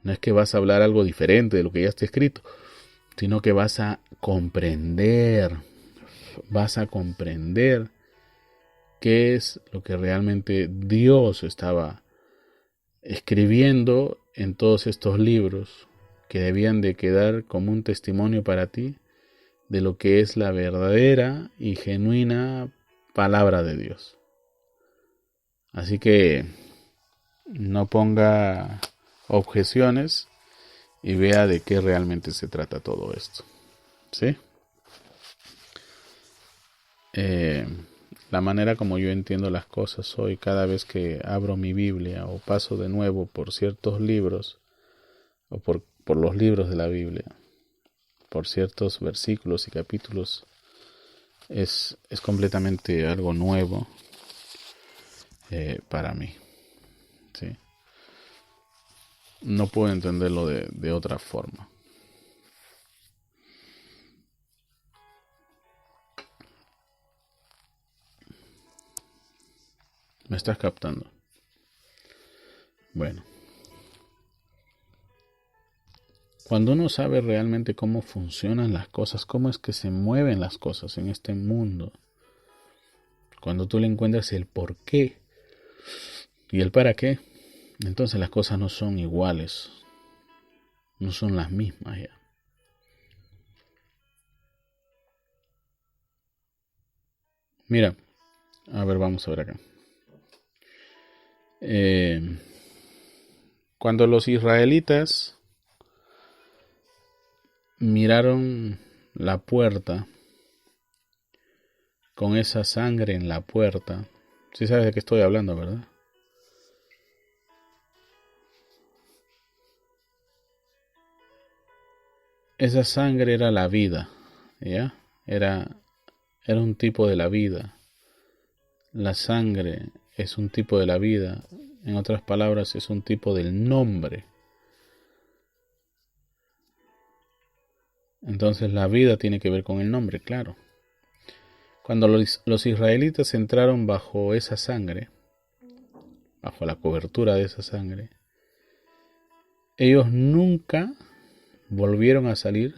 No es que vas a hablar algo diferente de lo que ya está escrito, sino que vas a comprender qué es lo que realmente Dios estaba escribiendo en todos estos libros que debían de quedar como un testimonio para ti de lo que es la verdadera y genuina palabra de Dios. Así que no ponga objeciones y vea de qué realmente se trata todo esto. ¿Sí? La manera como yo entiendo las cosas hoy, cada vez que abro mi Biblia o paso de nuevo por ciertos libros o por los libros de la Biblia, por ciertos versículos y capítulos, es completamente algo nuevo para mí. ¿Sí? No puedo entenderlo de otra forma. ¿Me estás captando? Bueno. Cuando uno sabe realmente cómo funcionan las cosas, cómo es que se mueven las cosas en este mundo, cuando tú le encuentras el por qué y el para qué, entonces las cosas no son iguales, no son las mismas ya. Mira, a ver, vamos a ver acá. Cuando los israelitas miraron la puerta con esa sangre en la puerta, sí sabes de qué estoy hablando, ¿verdad? Esa sangre era la vida, ¿ya? Era un tipo de la vida. La sangre es un tipo de la vida. En otras palabras, es un tipo del nombre. Entonces la vida tiene que ver con el nombre, claro. Cuando los israelitas entraron bajo esa sangre, bajo la cobertura de esa sangre, ellos nunca volvieron a salir,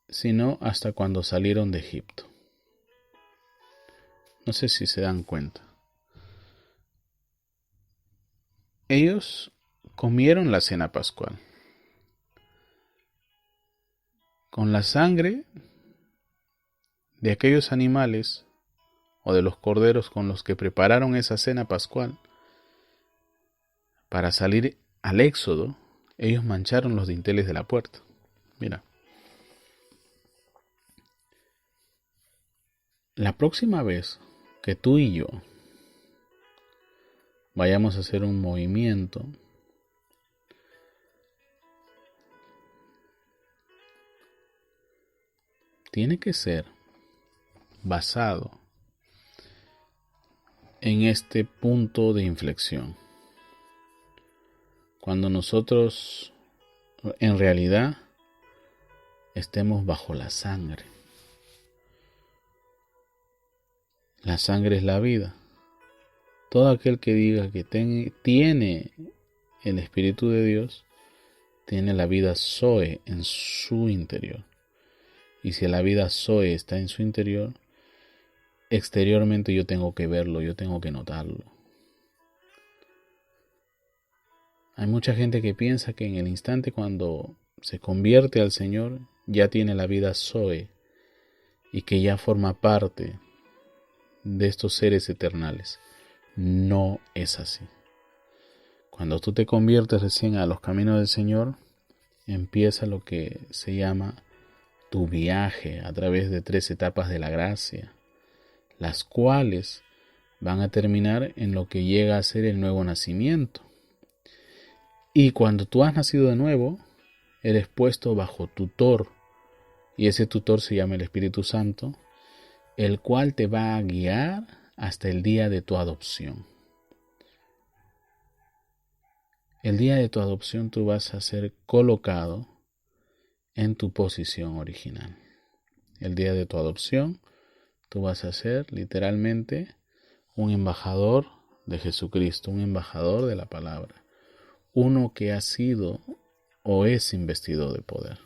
sino hasta cuando salieron de Egipto. No sé si se dan cuenta. Ellos comieron la cena pascual. Con la sangre de aquellos animales o de los corderos con los que prepararon esa cena pascual, para salir al éxodo, ellos mancharon los dinteles de la puerta. Mira. la próxima vez que tú y yo vayamos a hacer un movimiento, tiene que ser basado en este punto de inflexión. Cuando nosotros en realidad estemos bajo la sangre. La sangre es la vida. Todo aquel que diga que tiene el Espíritu de Dios, tiene la vida Zoe en su interior. Y si la vida Zoe está en su interior, exteriormente yo tengo que verlo, yo tengo que notarlo. Hay mucha gente que piensa que en el instante cuando se convierte al Señor, ya tiene la vida Zoe y que ya forma parte de estos seres eternales. No es así. Cuando tú te conviertes recién a los caminos del Señor, empieza lo que se llama tu viaje a través de 3 etapas de la gracia, las cuales van a terminar en lo que llega a ser el nuevo nacimiento. Y cuando tú has nacido de nuevo, eres puesto bajo tutor, y ese tutor se llama el Espíritu Santo, el cual te va a guiar hasta el día de tu adopción. El día de tu adopción tú vas a ser colocado en tu posición original. El día de tu adopción tú vas a ser literalmente un embajador de Jesucristo, un embajador de la palabra, uno que ha sido o es investido de poder.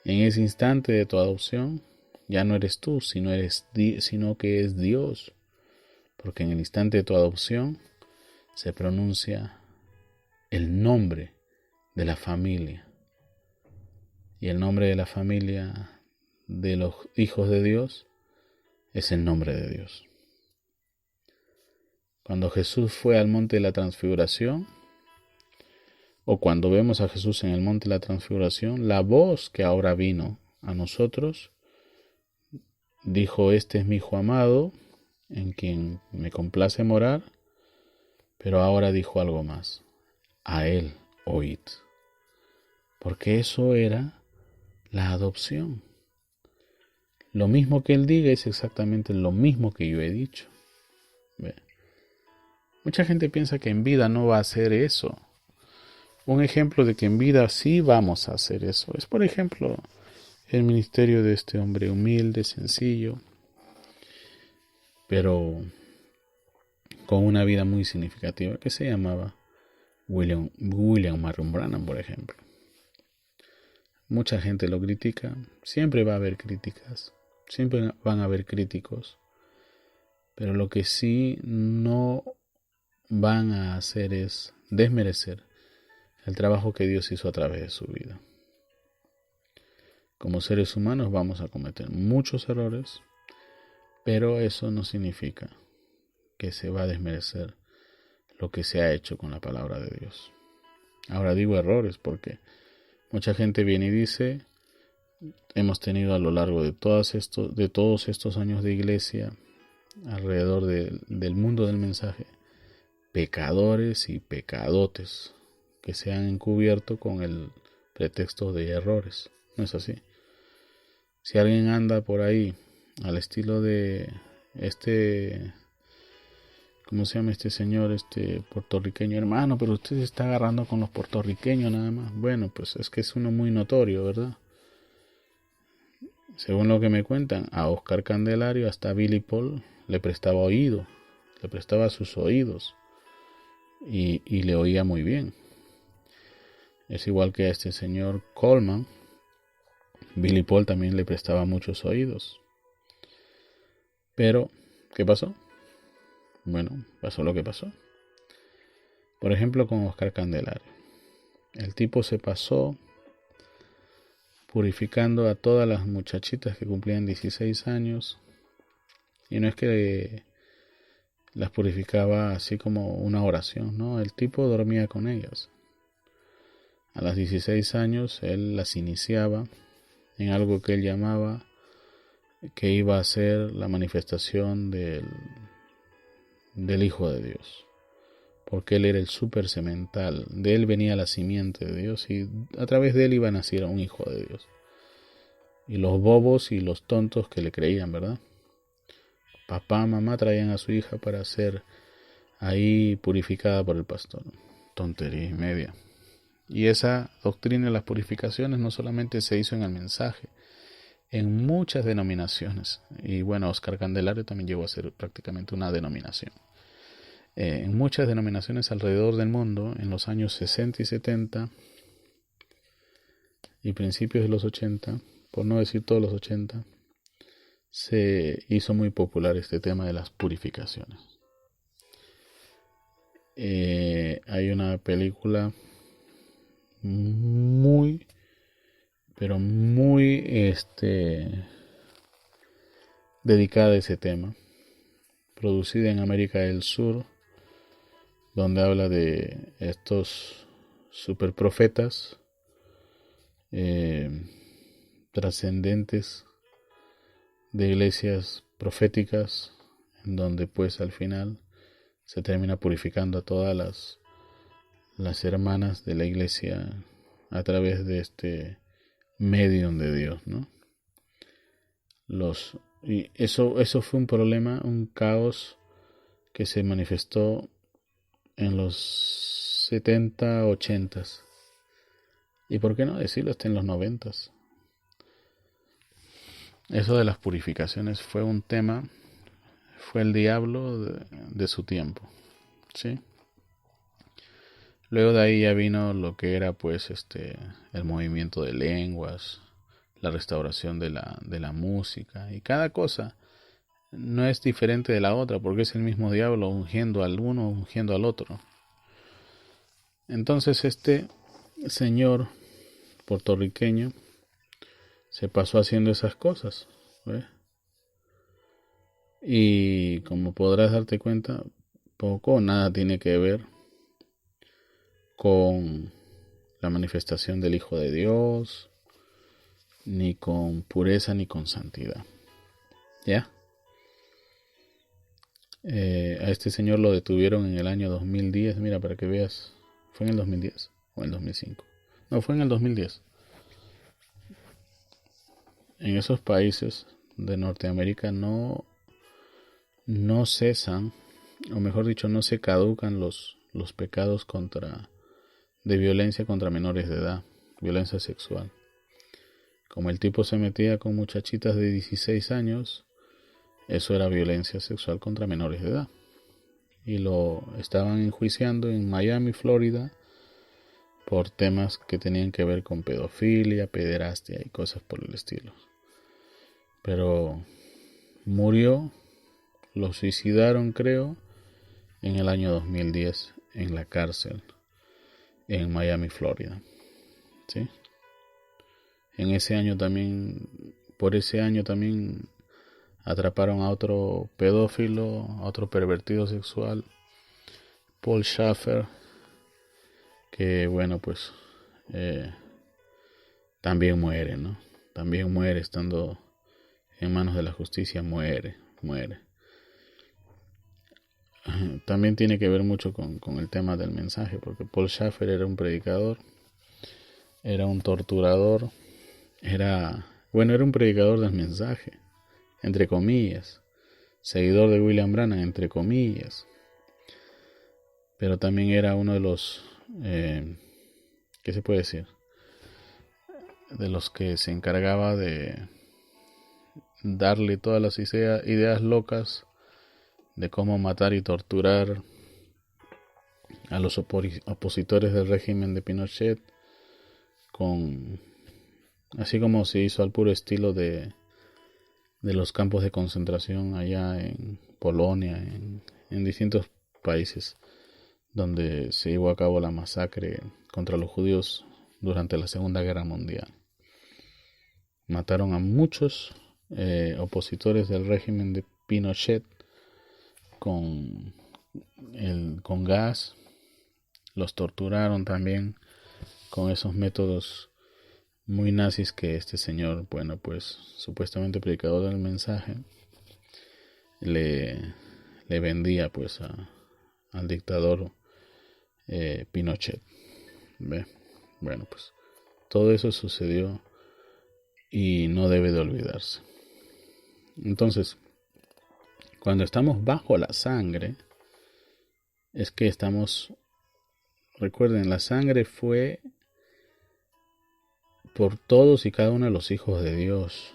En ese instante de tu adopción ya no eres tú, sino que es Dios, porque en el instante de tu adopción se pronuncia el nombre de la familia, y el nombre de la familia de los hijos de Dios es el nombre de Dios. Cuando Jesús fue al monte de la transfiguración, o cuando vemos a Jesús en el monte de la transfiguración, la voz que ahora vino a nosotros dijo: este es mi Hijo amado, en quien me complace morar. Pero ahora dijo algo más: a él oíd. Porque eso era la adopción. Lo mismo que él diga es exactamente lo mismo que yo he dicho. ¿Ve? Mucha gente piensa que en vida no va a hacer eso. Un ejemplo de que en vida sí vamos a hacer eso es, por ejemplo, el ministerio de este hombre humilde, sencillo, pero con una vida muy significativa, que se llamaba William Marion Branham, por ejemplo. Mucha gente lo critica, siempre va a haber críticas, siempre van a haber críticos, pero lo que sí no van a hacer es desmerecer el trabajo que Dios hizo a través de su vida. Como seres humanos vamos a cometer muchos errores, pero eso no significa que se va a desmerecer lo que se ha hecho con la palabra de Dios. Ahora digo errores porque mucha gente viene y dice: hemos tenido a lo largo de todos estos años de iglesia, alrededor del mundo del mensaje, pecadores y pecadotes que se han encubierto con el pretexto de errores. No es así. Si alguien anda por ahí al estilo de ¿cómo se llama este señor, puertorriqueño? Hermano, pero usted se está agarrando con los puertorriqueños nada más. Bueno, pues es que es uno muy notorio, ¿verdad? Según lo que me cuentan, a Oscar Candelario hasta Billy Paul le prestaba oído, le prestaba sus oídos y le oía muy bien. Es igual que a este señor Coleman. Billy Paul también le prestaba muchos oídos. Pero, ¿qué pasó? Bueno, pasó lo que pasó. Por ejemplo, con Oscar Candelario. El tipo se pasó purificando a todas las muchachitas que cumplían 16 años. Y no es que las purificaba así como una oración, ¿no? El tipo dormía con ellas. A los 16 años él las iniciaba en algo que él llamaba que iba a ser la manifestación del Hijo de Dios, porque Él era el súper semental, de Él venía la simiente de Dios y a través de Él iba a nacer un Hijo de Dios. Y los bobos y los tontos que le creían, ¿verdad? Papá, mamá traían a su hija para ser ahí purificada por el pastor. Tontería y media. Y esa doctrina de las purificaciones no solamente se hizo en el mensaje, en muchas denominaciones. Y bueno, Oscar Candelario también llegó a ser prácticamente una denominación. En muchas denominaciones alrededor del mundo, en los años 60 y 70 y principios de los 80, por no decir todos los 80, se hizo muy popular este tema de las purificaciones. Hay una película muy, pero muy dedicada a ese tema, producida en América del Sur, donde habla de estos superprofetas trascendentes de iglesias proféticas, en donde pues al final se termina purificando a todas las hermanas de la iglesia a través de este medium de Dios, ¿no? Y eso fue un problema, un caos que se manifestó en los 70, 80 y por qué no decirlo hasta en los 90. Eso de las purificaciones fue un tema, fue el diablo de su tiempo, ¿sí? Luego de ahí ya vino lo que era pues el movimiento de lenguas, la restauración de la música, y cada cosa no es diferente de la otra porque es el mismo diablo ungiendo al uno, ungiendo al otro. Entonces este señor puertorriqueño se pasó haciendo esas cosas, ¿ves? Y como podrás darte cuenta, poco o nada tiene que ver con la manifestación del Hijo de Dios, ni con pureza ni con santidad. ¿Ya? A este señor lo detuvieron en el año 2010, mira, para que veas, ¿fue en el 2010 o en el 2005? No, fue en el 2010. En esos países de Norteamérica no cesan, o mejor dicho, no se caducan los pecados de violencia contra menores de edad, violencia sexual. Como el tipo se metía con muchachitas de 16 años, eso era violencia sexual contra menores de edad. Y lo estaban enjuiciando en Miami, Florida, por temas que tenían que ver con pedofilia, pederastia y cosas por el estilo. Pero murió, lo suicidaron creo, en el año 2010 en la cárcel en Miami, Florida. ¿Sí? En ese año también, por ese año también atraparon a otro pedófilo, a otro pervertido sexual, Paul Schaffer, que bueno, pues también muere, ¿no? También muere estando en manos de la justicia, muere. También tiene que ver mucho con el tema del mensaje, porque Paul Schaffer era un predicador, era un torturador, era un predicador del mensaje, entre comillas, seguidor de William Branham, entre comillas, pero también era uno de los, ¿qué se puede decir? De los que se encargaba de darle todas las ideas locas de cómo matar y torturar a los opositores del régimen de Pinochet, así como se hizo al puro estilo de los campos de concentración allá en Polonia, en distintos países donde se llevó a cabo la masacre contra los judíos durante la Segunda Guerra Mundial. Mataron a muchos opositores del régimen de Pinochet con gas, los torturaron también con esos métodos muy nazis que este señor, bueno, pues supuestamente predicador del mensaje, le, le vendía pues al dictador Pinochet. ¿Ve? Bueno, pues todo eso sucedió y no debe de olvidarse. Entonces, cuando estamos bajo la sangre, es que estamos, recuerden, la sangre fue por todos y cada uno de los hijos de Dios,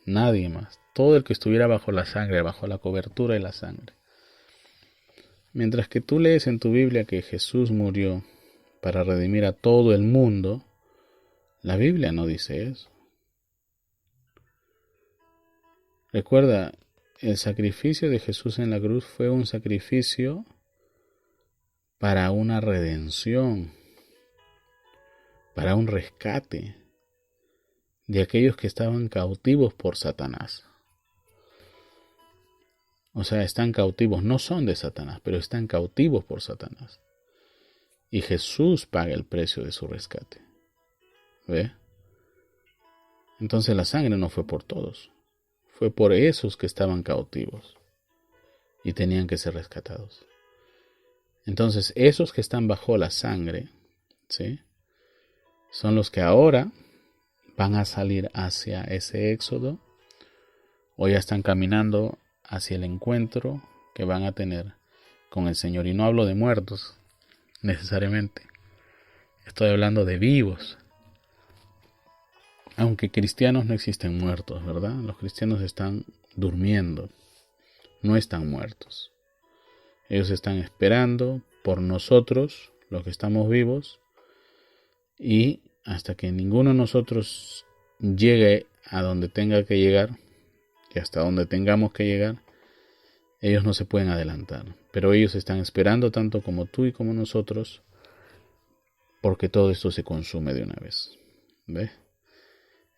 nadie más, todo el que estuviera bajo la sangre, bajo la cobertura de la sangre. Mientras que tú lees en tu Biblia que Jesús murió para redimir a todo el mundo, la Biblia no dice eso. Recuerda, el sacrificio de Jesús en la cruz fue un sacrificio para una redención, para un rescate de aquellos que estaban cautivos por Satanás. O sea, están cautivos, no son de Satanás, pero están cautivos por Satanás. Y Jesús paga el precio de su rescate. ¿Ve? Entonces la sangre no fue por todos, fue por esos que estaban cautivos y tenían que ser rescatados. Entonces esos que están bajo la sangre, ¿sí?, son los que ahora van a salir hacia ese éxodo o ya están caminando hacia el encuentro que van a tener con el Señor. Y no hablo de muertos necesariamente, estoy hablando de vivos. Aunque cristianos no existen muertos, ¿verdad? Los cristianos están durmiendo, no están muertos. Ellos están esperando por nosotros, los que estamos vivos, y hasta que ninguno de nosotros llegue a donde tenga que llegar, y hasta donde tengamos que llegar, ellos no se pueden adelantar. Pero ellos están esperando tanto como tú y como nosotros, porque todo esto se consume de una vez. ¿Ves?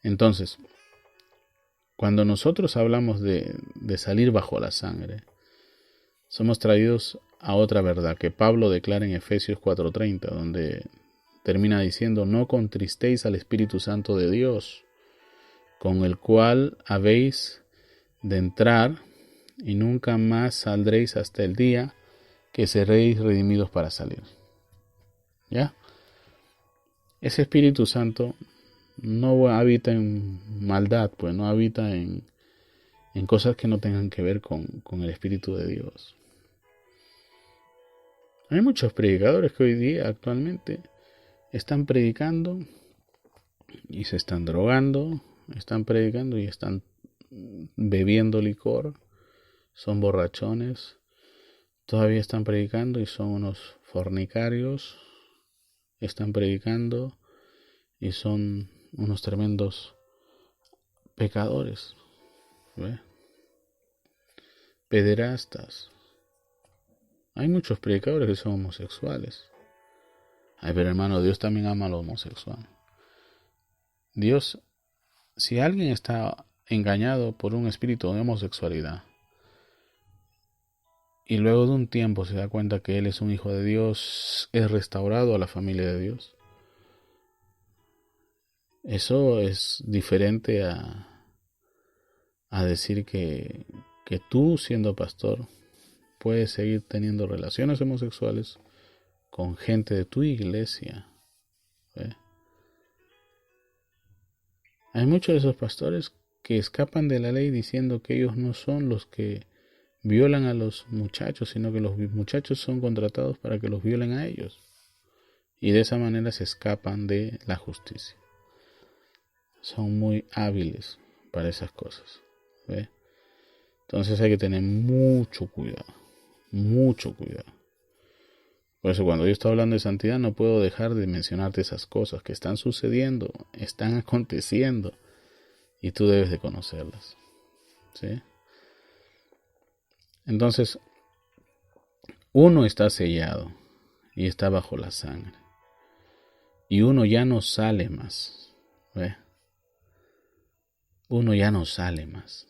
Entonces, cuando nosotros hablamos de salir bajo la sangre, somos traídos a otra verdad que Pablo declara en Efesios 4:30, donde termina diciendo: no contristéis al Espíritu Santo de Dios, con el cual habéis de entrar, y nunca más saldréis hasta el día que seréis redimidos para salir. ¿Ya? Ese Espíritu Santo no habita en maldad, pues no habita en cosas que no tengan que ver con el Espíritu de Dios. Hay muchos predicadores que hoy día actualmente están predicando y se están drogando, están predicando y están bebiendo licor, son borrachones, todavía están predicando y son unos fornicarios, están predicando y son unos tremendos pecadores, ¿ve? Pederastas. Hay muchos predicadores que son homosexuales. Ay, pero hermano, Dios también ama a lo homosexual. Dios, si alguien está engañado por un espíritu de homosexualidad y luego de un tiempo se da cuenta que él es un hijo de Dios, es restaurado a la familia de Dios, eso es diferente a decir que tú, siendo pastor, puedes seguir teniendo relaciones homosexuales con gente de tu iglesia. ¿Ve? Hay muchos de esos pastores que escapan de la ley diciendo que ellos no son los que violan a los muchachos, sino que los muchachos son contratados para que los violen a ellos. Y de esa manera se escapan de la justicia. Son muy hábiles para esas cosas. ¿Ve? Entonces hay que tener mucho cuidado. Mucho cuidado. Por eso cuando yo estoy hablando de santidad no puedo dejar de mencionarte esas cosas que están sucediendo, están aconteciendo y tú debes de conocerlas. ¿Sí? Entonces, uno está sellado y está bajo la sangre. Y uno ya no sale más. ¿Ve? Uno ya no sale más.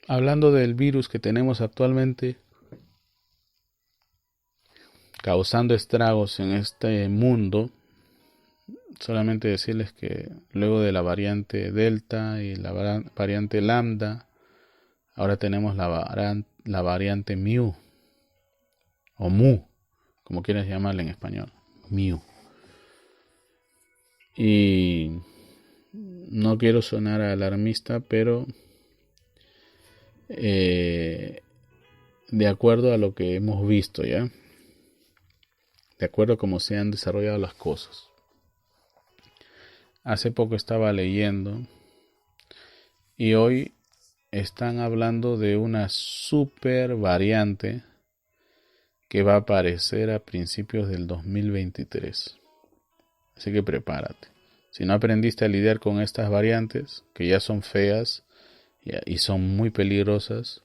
Hablando del virus que tenemos actualmente, causando estragos en este mundo, Solamente decirles que luego de la variante Delta y la variante Lambda, ahora tenemos la variante Mu o Mu, como quieras llamarla en español, Mu. Y no quiero sonar alarmista, pero de acuerdo a lo que hemos visto ya, de acuerdo a cómo se han desarrollado las cosas. Hace poco estaba leyendo y hoy están hablando de una super variante que va a aparecer a principios del 2023. Así que prepárate. Si no aprendiste a lidiar con estas variantes, que ya son feas y son muy peligrosas,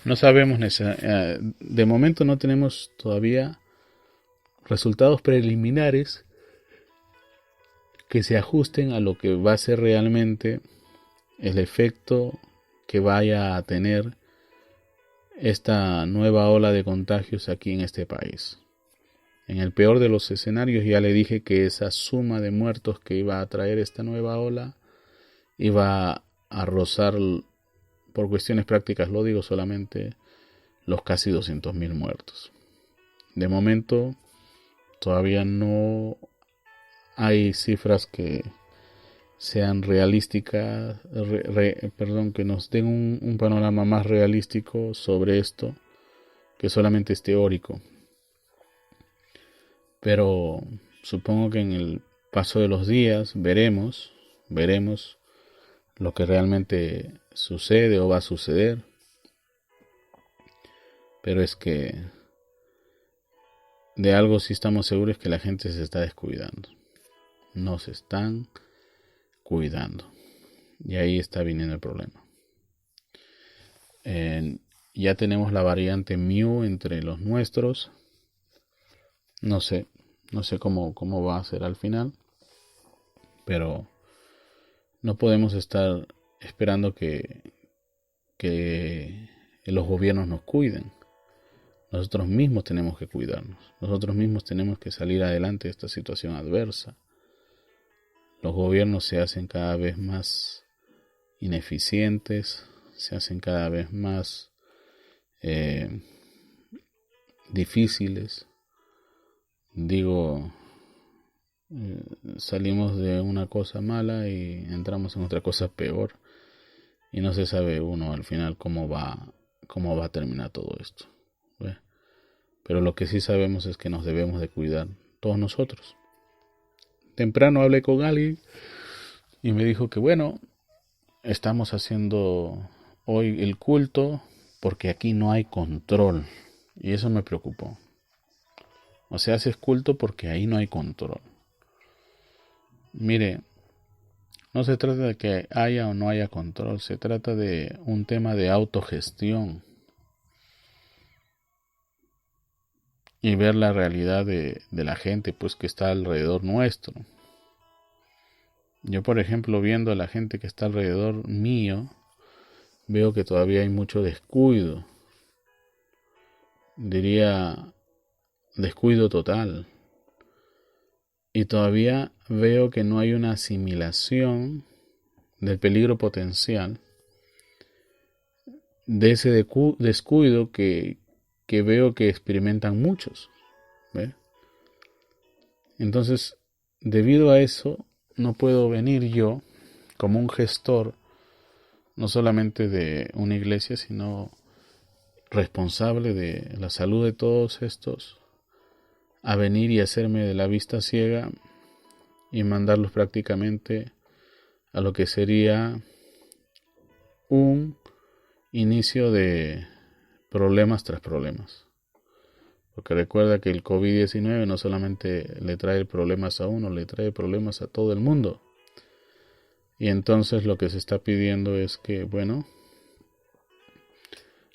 no sabemos, de momento no tenemos todavía resultados preliminares que se ajusten a lo que va a ser realmente el efecto que vaya a tener esta nueva ola de contagios aquí en este país. En el peor de los escenarios ya le dije que esa suma de muertos que iba a traer esta nueva ola iba a rozar, por cuestiones prácticas lo digo solamente, los casi 200.000 muertos. De momento todavía no hay cifras que sean realísticas, que nos den un panorama más realístico sobre esto, que solamente es teórico. Pero supongo que en el paso de los días veremos lo que realmente sucede o va a suceder. Pero es que de algo sí estamos seguros, que la gente se está descuidando. No se están cuidando. Y ahí está viniendo el problema. Ya tenemos la variante Mu entre los nuestros. No sé cómo va a ser al final. Pero no podemos estar esperando que los gobiernos nos cuiden. Nosotros mismos tenemos que cuidarnos. Nosotros mismos tenemos que salir adelante de esta situación adversa. Los gobiernos se hacen cada vez más ineficientes, se hacen cada vez más difíciles. Salimos de una cosa mala y entramos en otra cosa peor, y no se sabe uno al final cómo va a terminar todo esto. ¿Ve? Pero lo que sí sabemos es que nos debemos de cuidar todos nosotros. Temprano hablé con alguien y me dijo que estamos haciendo hoy el culto porque aquí no hay control, y eso me preocupó. O sea, haces culto porque ahí no hay control. Mire, no se trata de que haya o no haya control, se trata de un tema de autogestión y ver la realidad de la gente pues que está alrededor nuestro. Yo, por ejemplo, viendo a la gente que está alrededor mío, veo que todavía hay mucho descuido. Diría descuido total. Y todavía veo que no hay una asimilación del peligro potencial de ese descuido que veo que experimentan muchos. ¿Ve? Entonces, debido a eso, no puedo venir yo como un gestor, no solamente de una iglesia, sino responsable de la salud de todos estos, a venir y hacerme de la vista ciega y mandarlos prácticamente a lo que sería un inicio de problemas tras problemas. Porque recuerda que el COVID-19 no solamente le trae problemas a uno, le trae problemas a todo el mundo. Y entonces lo que se está pidiendo es que,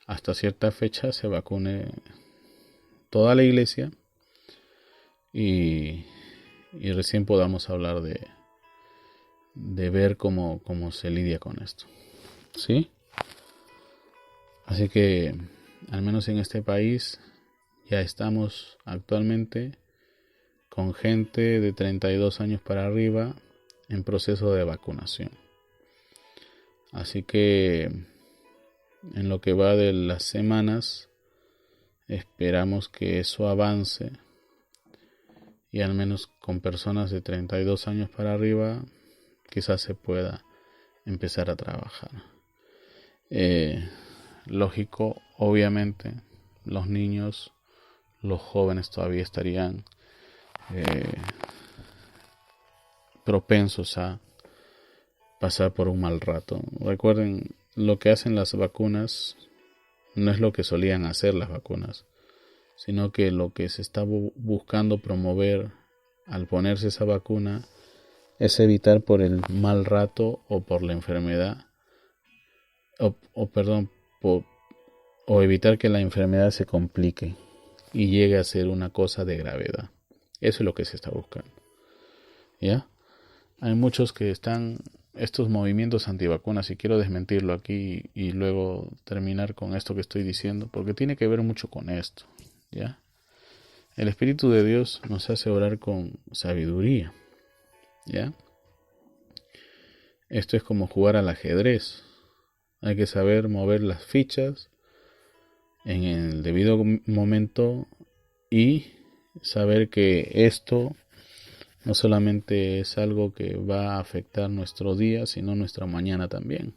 hasta cierta fecha se vacune toda la iglesia y recién podamos hablar de ver cómo se lidia con esto. ¿Sí? Así que, al menos en este país, ya estamos actualmente con gente de 32 años para arriba en proceso de vacunación. Así que en lo que va de las semanas, esperamos que eso avance y al menos con personas de 32 años para arriba quizás se pueda empezar a trabajar. Lógico, obviamente, los niños, los jóvenes todavía estarían propensos a pasar por un mal rato. Recuerden, lo que hacen las vacunas no es lo que solían hacer las vacunas, sino que lo que se está buscando promover al ponerse esa vacuna es evitar por el mal rato o por la enfermedad o evitar que la enfermedad se complique y llegue a ser una cosa de gravedad. Eso es lo que se está buscando. ¿Ya? Hay muchos que están estos movimientos antivacunas, y quiero desmentirlo aquí y luego terminar con esto que estoy diciendo, porque tiene que ver mucho con esto. ¿Ya? El Espíritu de Dios nos hace orar con sabiduría. ¿Ya? Esto es como jugar al ajedrez. Hay que saber mover las fichas en el debido momento y saber que esto no solamente es algo que va a afectar nuestro día, sino nuestra mañana también.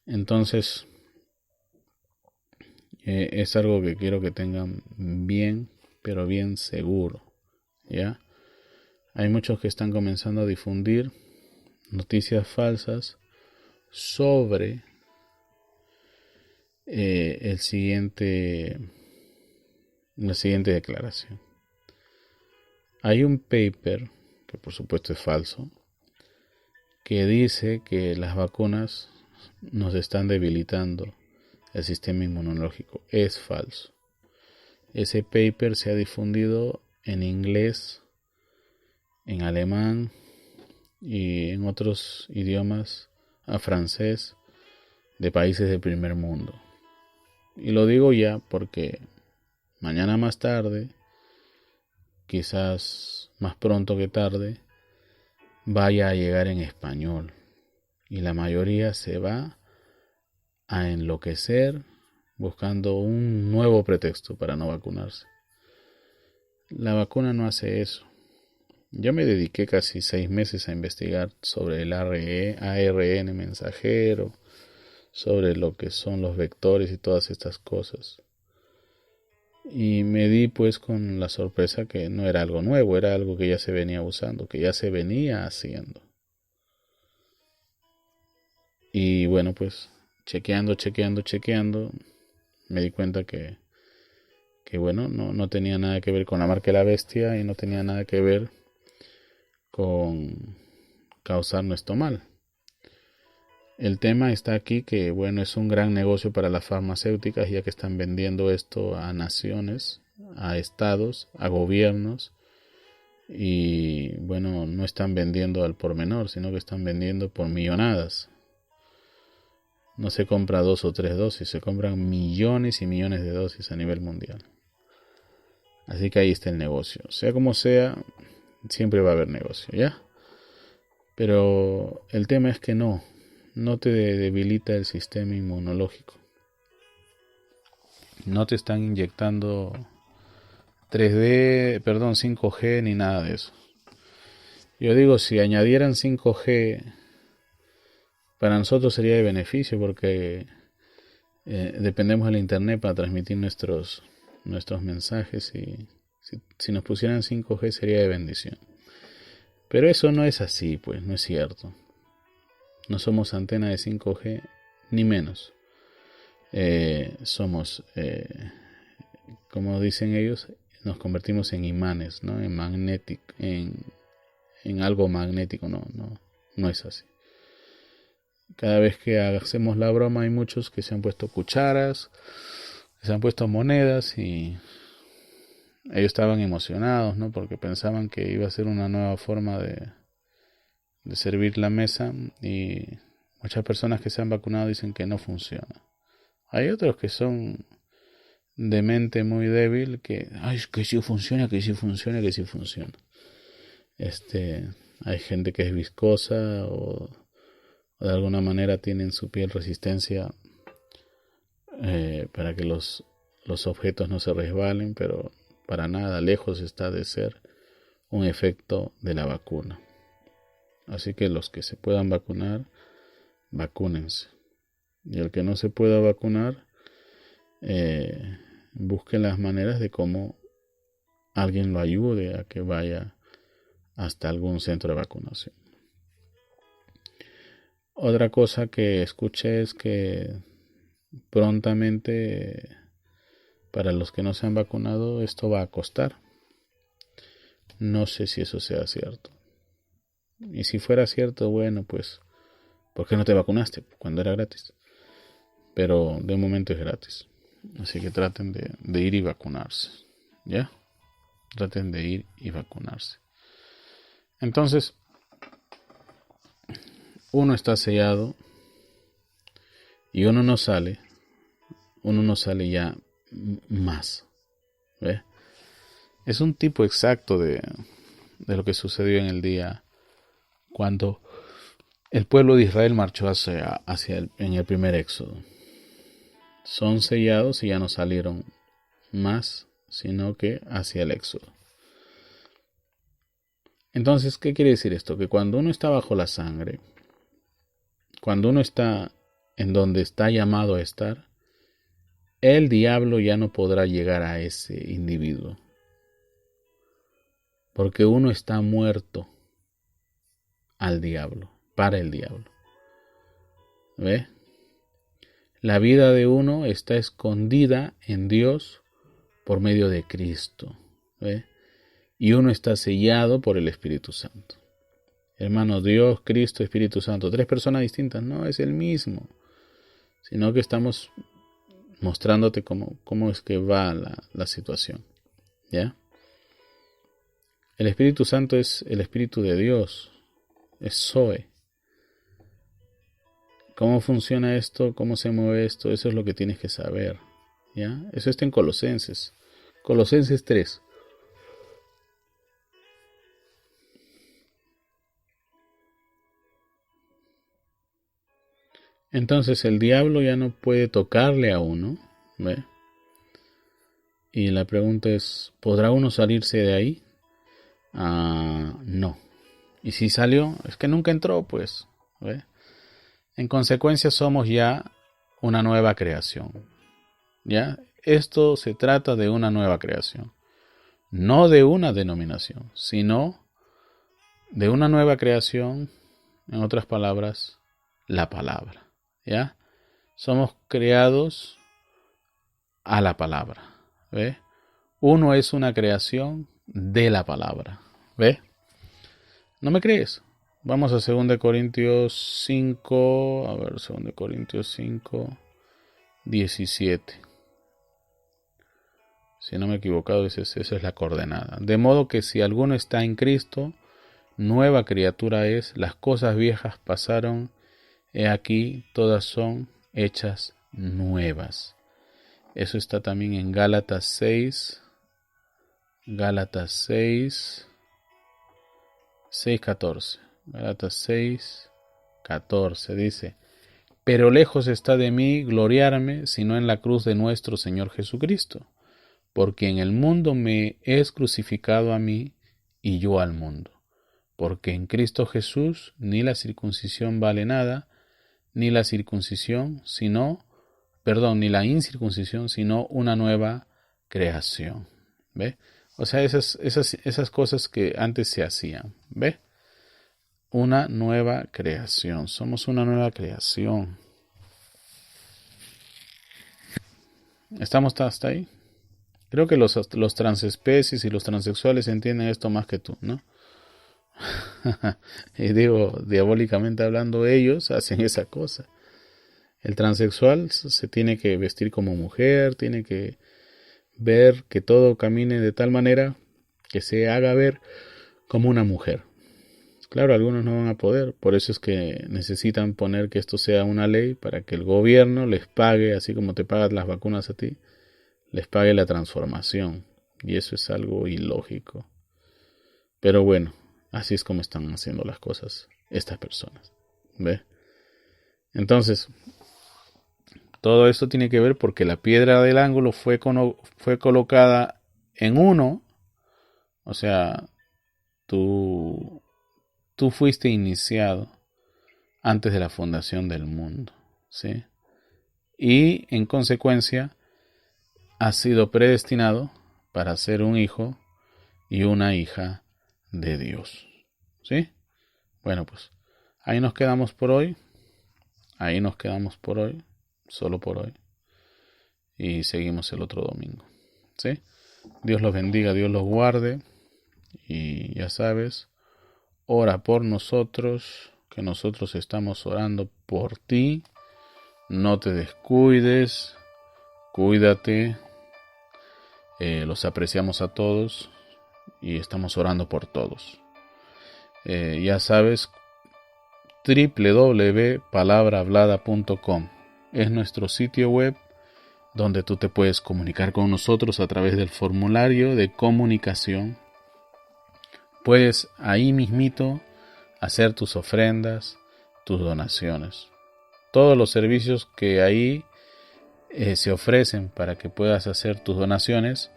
Entonces, es algo que quiero que tengan bien, pero bien seguro. ¿Ya? Hay muchos que están comenzando a difundir noticias falsas sobre la siguiente declaración. Hay un paper, que por supuesto es falso, que dice que las vacunas nos están debilitando el sistema inmunológico. Es falso. Ese paper se ha difundido en inglés, en alemán y en otros idiomas, a francés, de países del primer mundo. Y lo digo ya porque mañana más tarde, quizás más pronto que tarde, vaya a llegar en español. Y la mayoría se va a enloquecer buscando un nuevo pretexto para no vacunarse. La vacuna no hace eso. Yo me dediqué casi 6 meses a investigar sobre el ARN mensajero, sobre lo que son los vectores y todas estas cosas. Y me di pues con la sorpresa que no era algo nuevo, era algo que ya se venía usando, que ya se venía haciendo. Y bueno, pues chequeando, me di cuenta que bueno, no tenía nada que ver con la marca de la bestia y no tenía nada que ver con causarnos esto mal. El tema está aquí que, bueno, es un gran negocio para las farmacéuticas, ya que están vendiendo esto a naciones, a estados, a gobiernos, y bueno, no están vendiendo al por menor, sino que están vendiendo por millonadas. No se compra 2 o 3 dosis, se compran millones y millones de dosis a nivel mundial. Así que ahí está el negocio. Sea como sea, siempre va a haber negocio, ¿ya? Pero el tema es que no te debilita el sistema inmunológico. No te están inyectando 5G ni nada de eso. Yo digo, si añadieran 5G, para nosotros sería de beneficio porque dependemos del internet para transmitir nuestros mensajes, y si nos pusieran 5G sería de bendición. Pero eso no es así, pues, no es cierto. No somos antena de 5G, ni menos. Somos, como dicen ellos, nos convertimos en imanes, ¿no? En algo magnético. No es así. Cada vez que hacemos la broma hay muchos que se han puesto cucharas, se han puesto monedas, y ellos estaban emocionados, ¿no? Porque pensaban que iba a ser una nueva forma de servir la mesa, y muchas personas que se han vacunado dicen que no funciona. Hay otros que son de mente muy débil que, ay, que sí funciona, que sí funciona, que sí funciona. Hay gente que es viscosa o de alguna manera tiene en su piel resistencia para que los objetos no se resbalen, pero para nada, lejos está de ser un efecto de la vacuna. Así que los que se puedan vacunar, vacúnense. Y el que no se pueda vacunar, busquen las maneras de cómo alguien lo ayude a que vaya hasta algún centro de vacunación. Otra cosa que escuché es que prontamente, para los que no se han vacunado, esto va a costar. No sé si eso sea cierto. Y si fuera cierto, bueno, pues, ¿por qué no te vacunaste cuando era gratis? Pero de momento es gratis. Así que traten de ir y vacunarse. ¿Ya? Traten de ir y vacunarse. Entonces, uno está sellado y uno no sale ya más. ¿Ve? Es un tipo exacto de lo que sucedió en el día cuando el pueblo de Israel marchó en el primer éxodo. Son sellados y ya no salieron más, sino que hacia el éxodo. Entonces, ¿qué quiere decir esto? Que cuando uno está bajo la sangre, cuando uno está en donde está llamado a estar, el diablo ya no podrá llegar a ese individuo. Porque uno está muerto al diablo, para el diablo. ¿Ve? La vida de uno está escondida en Dios por medio de Cristo. ¿Ve? Y uno está sellado por el Espíritu Santo. Hermano, Dios, Cristo, Espíritu Santo, 3 personas distintas, no es el mismo, sino que estamos mostrándote cómo es que va la situación. ¿Ya? El Espíritu Santo es el Espíritu de Dios, es Zoe. ¿Cómo funciona esto? ¿Cómo se mueve esto? Eso es lo que tienes que saber. ¿Ya? Eso está en Colosenses. Colosenses 3. Entonces el diablo ya no puede tocarle a uno. ¿Ve? Y la pregunta es, ¿podrá uno salirse de ahí? No. Y si salió, es que nunca entró, pues. ¿Ve? En consecuencia somos ya una nueva creación. ¿Ya? Esto se trata de una nueva creación. No de una denominación, sino de una nueva creación, en otras palabras, la palabra. ¿Ya? Somos creados a la palabra. ¿Ve? Uno es una creación de la palabra. ¿Ve? ¿No me crees? Vamos a 2 Corintios 5. A ver, 2 Corintios 5, 17. Si no me he equivocado, esa es la coordenada. De modo que si alguno está en Cristo, nueva criatura es, las cosas viejas pasaron, he aquí, todas son hechas nuevas. Eso está también en Gálatas 6. Gálatas 6, 14. Gálatas 6, 14 dice: pero lejos está de mí gloriarme, sino en la cruz de nuestro Señor Jesucristo, porque en el mundo me es crucificado a mí y yo al mundo. Porque en Cristo Jesús ni la circuncisión vale nada, ni la incircuncisión, sino una nueva creación. ¿Ve? O sea, esas cosas que antes se hacían. ¿Ve? Una nueva creación. Somos una nueva creación. ¿Estamos hasta ahí? Creo que los transespecies y los transexuales entienden esto más que tú, ¿no? Y digo, diabólicamente hablando, ellos hacen esa cosa. El transexual se tiene que vestir como mujer, tiene que ver que todo camine de tal manera que se haga ver como una mujer. Claro, algunos no van a poder, por eso es que necesitan poner que esto sea una ley para que el gobierno les pague, así como te pagan las vacunas a ti, les pague la transformación. Y eso es algo ilógico. Pero bueno, así es como están haciendo las cosas estas personas. ¿Ve? Entonces, todo esto tiene que ver porque la piedra del ángulo fue colocada en uno. O sea, tú fuiste iniciado antes de la fundación del mundo, ¿sí? Y en consecuencia has sido predestinado para ser un hijo y una hija de Dios, ¿sí? Bueno, pues ahí nos quedamos por hoy. Ahí nos quedamos por hoy, solo por hoy. Y seguimos el otro domingo, ¿sí? Dios los bendiga, Dios los guarde. Y ya sabes, ora por nosotros, que nosotros estamos orando por ti. No te descuides, cuídate. Los apreciamos a todos y estamos orando por todos. Ya sabes, www.palabrahablada.com es nuestro sitio web donde tú te puedes comunicar con nosotros a través del formulario de comunicación. Puedes ahí mismito hacer tus ofrendas, tus donaciones. Todos los servicios que ahí se ofrecen para que puedas hacer tus donaciones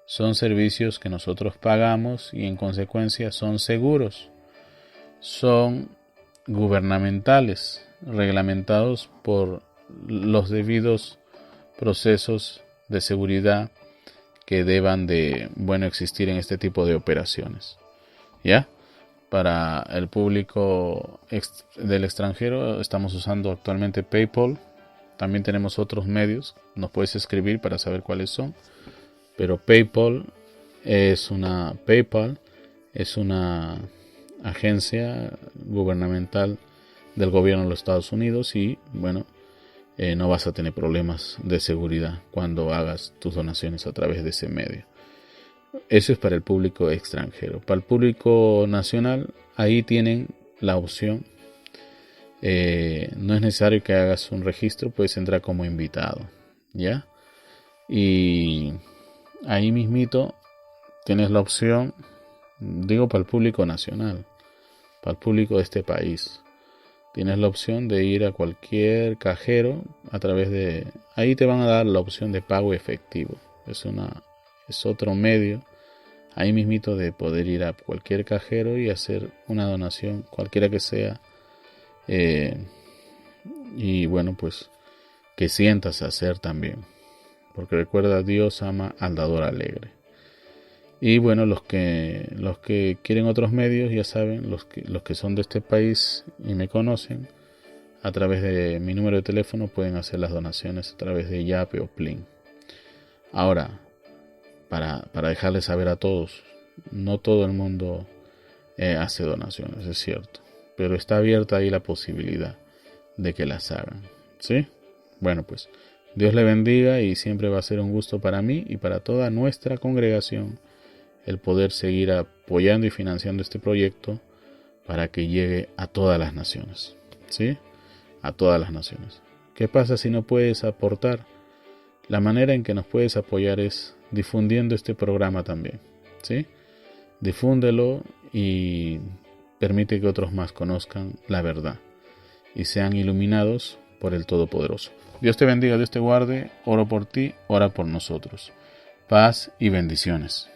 son servicios que nosotros pagamos y en consecuencia son seguros. Son gubernamentales, reglamentados por los debidos procesos de seguridad que deban de, existir en este tipo de operaciones. ¿Ya? Para el público del extranjero estamos usando actualmente PayPal. También tenemos otros medios. Nos puedes escribir para saber cuáles son. Pero PayPal es una agencia gubernamental del gobierno de los Estados Unidos y no vas a tener problemas de seguridad cuando hagas tus donaciones a través de ese medio. Eso es para el público extranjero. Para el público nacional, ahí tienen la opción. No es necesario que hagas un registro, puedes entrar como invitado, ¿ya? Y ahí mismito tienes la opción, digo para el público nacional, para el público de este país. Tienes la opción de ir a cualquier cajero a través de... Ahí te van a dar la opción de pago efectivo. Es otro medio, ahí mismito, de poder ir a cualquier cajero y hacer una donación, cualquiera que sea. Y pues que sientas hacer también. Porque recuerda, Dios ama al dador alegre. Y los que quieren otros medios, ya saben, los que son de este país y me conocen, a través de mi número de teléfono pueden hacer las donaciones a través de Yape o Plin. Ahora, para dejarles saber a todos, no todo el mundo hace donaciones, es cierto, pero está abierta ahí la posibilidad de que las hagan, ¿sí? Pues Dios le bendiga y siempre va a ser un gusto para mí y para toda nuestra congregación el poder seguir apoyando y financiando este proyecto para que llegue a todas las naciones, ¿sí? A todas las naciones. ¿Qué pasa si no puedes aportar? La manera en que nos puedes apoyar es difundiendo este programa también, ¿sí? Difúndelo y permite que otros más conozcan la verdad y sean iluminados por el Todopoderoso. Dios te bendiga, Dios te guarde. Oro por ti, ora por nosotros. Paz y bendiciones.